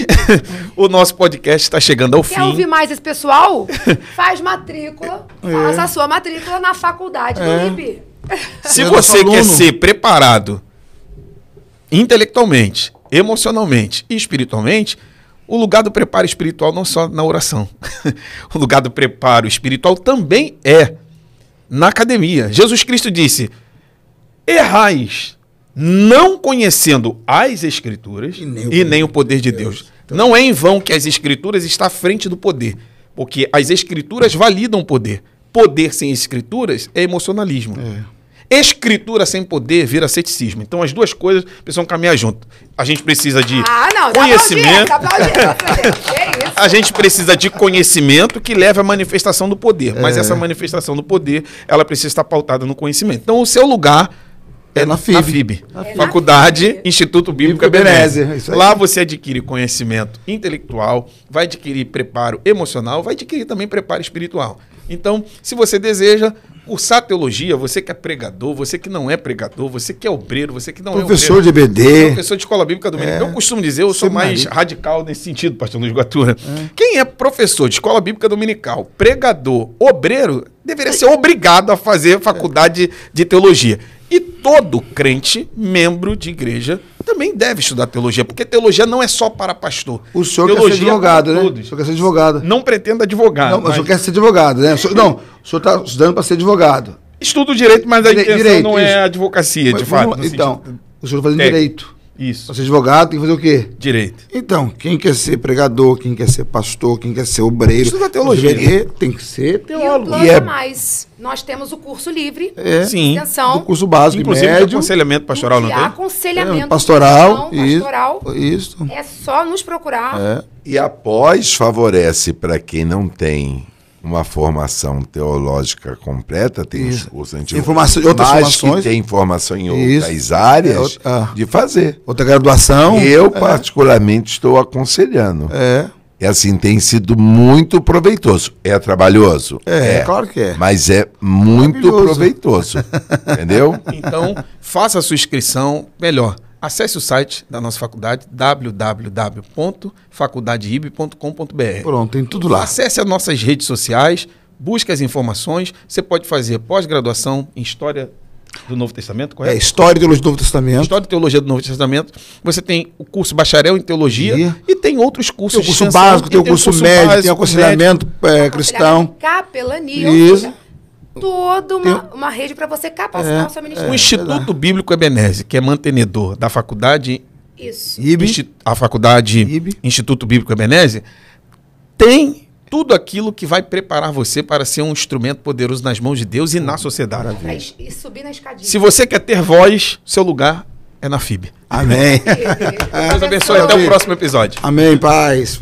o nosso podcast está chegando ao Quer ouvir fim. mais esse pessoal? Faz matrícula, faz a sua matrícula na faculdade do IB. Se É você nosso quer aluno. ser preparado intelectualmente, emocionalmente e espiritualmente, o lugar do preparo espiritual não só na oração. O lugar do preparo espiritual também é na academia. Jesus Cristo disse, errais não conhecendo as Escrituras e nem o poder de Deus. Não é em vão que as Escrituras estão à frente do poder, porque as Escrituras validam o poder. Poder sem Escrituras é emocionalismo. Escritura sem poder vira ceticismo. Então as duas coisas precisam caminhar junto. A gente precisa de conhecimento. Dá aplaudir. Que isso? A gente precisa de conhecimento que leve à manifestação do poder. Mas essa manifestação do poder, ela precisa estar pautada no conhecimento. Então o seu lugar é na na FIB. FIB. É Faculdade na FIB. Instituto Bíblico Bíblico Ebenezer. Ebenezer, isso aí. Lá você adquire conhecimento intelectual, vai adquirir preparo emocional, vai adquirir também preparo espiritual. Então, se você deseja cursar teologia, você que é pregador, você que não é pregador, você que é obreiro, você que não Professor é obreiro, de EBD. professor de escola bíblica dominical. Eu costumo dizer, eu sou Seminário. mais radical nesse sentido, pastor Luiz Guatura. Quem é professor de escola bíblica dominical, pregador, obreiro, deveria ser obrigado a fazer faculdade de teologia. E todo crente, membro de igreja, também deve estudar teologia, porque teologia não é só para pastor. O senhor quer ser Teologia é advogado, para né? O todos. senhor quer ser advogado. Não pretendo advogado. Não, mas o senhor quer ser advogado, né? Não, O senhor está estudando para ser advogado. Estudo direito, mas a intenção Direito, não é isso. advocacia, de Mas fato. vamos lá, então, sentido o senhor está fazendo técnico. direito. Isso, Para ser advogado tem que fazer o quê? direito. Então, quem quer ser pregador, quem quer ser pastor, quem quer ser obreiro... Estuda teologia. Tem que ser E o teólogo. plano a mais, nós temos o curso livre, Sim. extensão, Do curso básico Inclusive, e tem médio. aconselhamento pastoral, não de tem? aconselhamento Pastoral. cristão, pastoral. Isso. É só nos procurar. E a pós favorece para quem não tem uma formação teológica completa, tem os Isso. cursos Informação- outras mas formações. que tem formação em Isso. outras áreas, É outra- de fazer. Outra graduação. Eu, particularmente, estou aconselhando. É. E assim, tem sido muito proveitoso. É trabalhoso? Claro que é. Mas é muito Maravilhoso. proveitoso. Entendeu? Então, faça a sua inscrição. Melhor, acesse o site da nossa faculdade, www.faculdadeib.com.br. Pronto, tem tudo lá. Acesse as nossas redes sociais, busque as informações. Você pode fazer pós-graduação em História do Novo Testamento, É correto? História e Teologia do Novo Testamento. História e Teologia do Novo Testamento. Você tem o curso Bacharel em Teologia e tem outros cursos Tem o curso de extensão, básico, tem o curso médio, tem o aconselhamento cristão. Capelania, Isso. ou seja, toda uma rede para você capacitar o seu ministério. O Instituto Bíblico Ebenezer, que é mantenedor da faculdade, Isso. a faculdade IB. Instituto Bíblico Ebenezer, tem tudo aquilo que vai preparar você para ser um instrumento poderoso nas mãos de Deus e na sociedade. E subir na escadinha. Se você quer ter voz, seu lugar é na FIB. Amém. Deus abençoe. Até o próximo episódio. Amém, paz.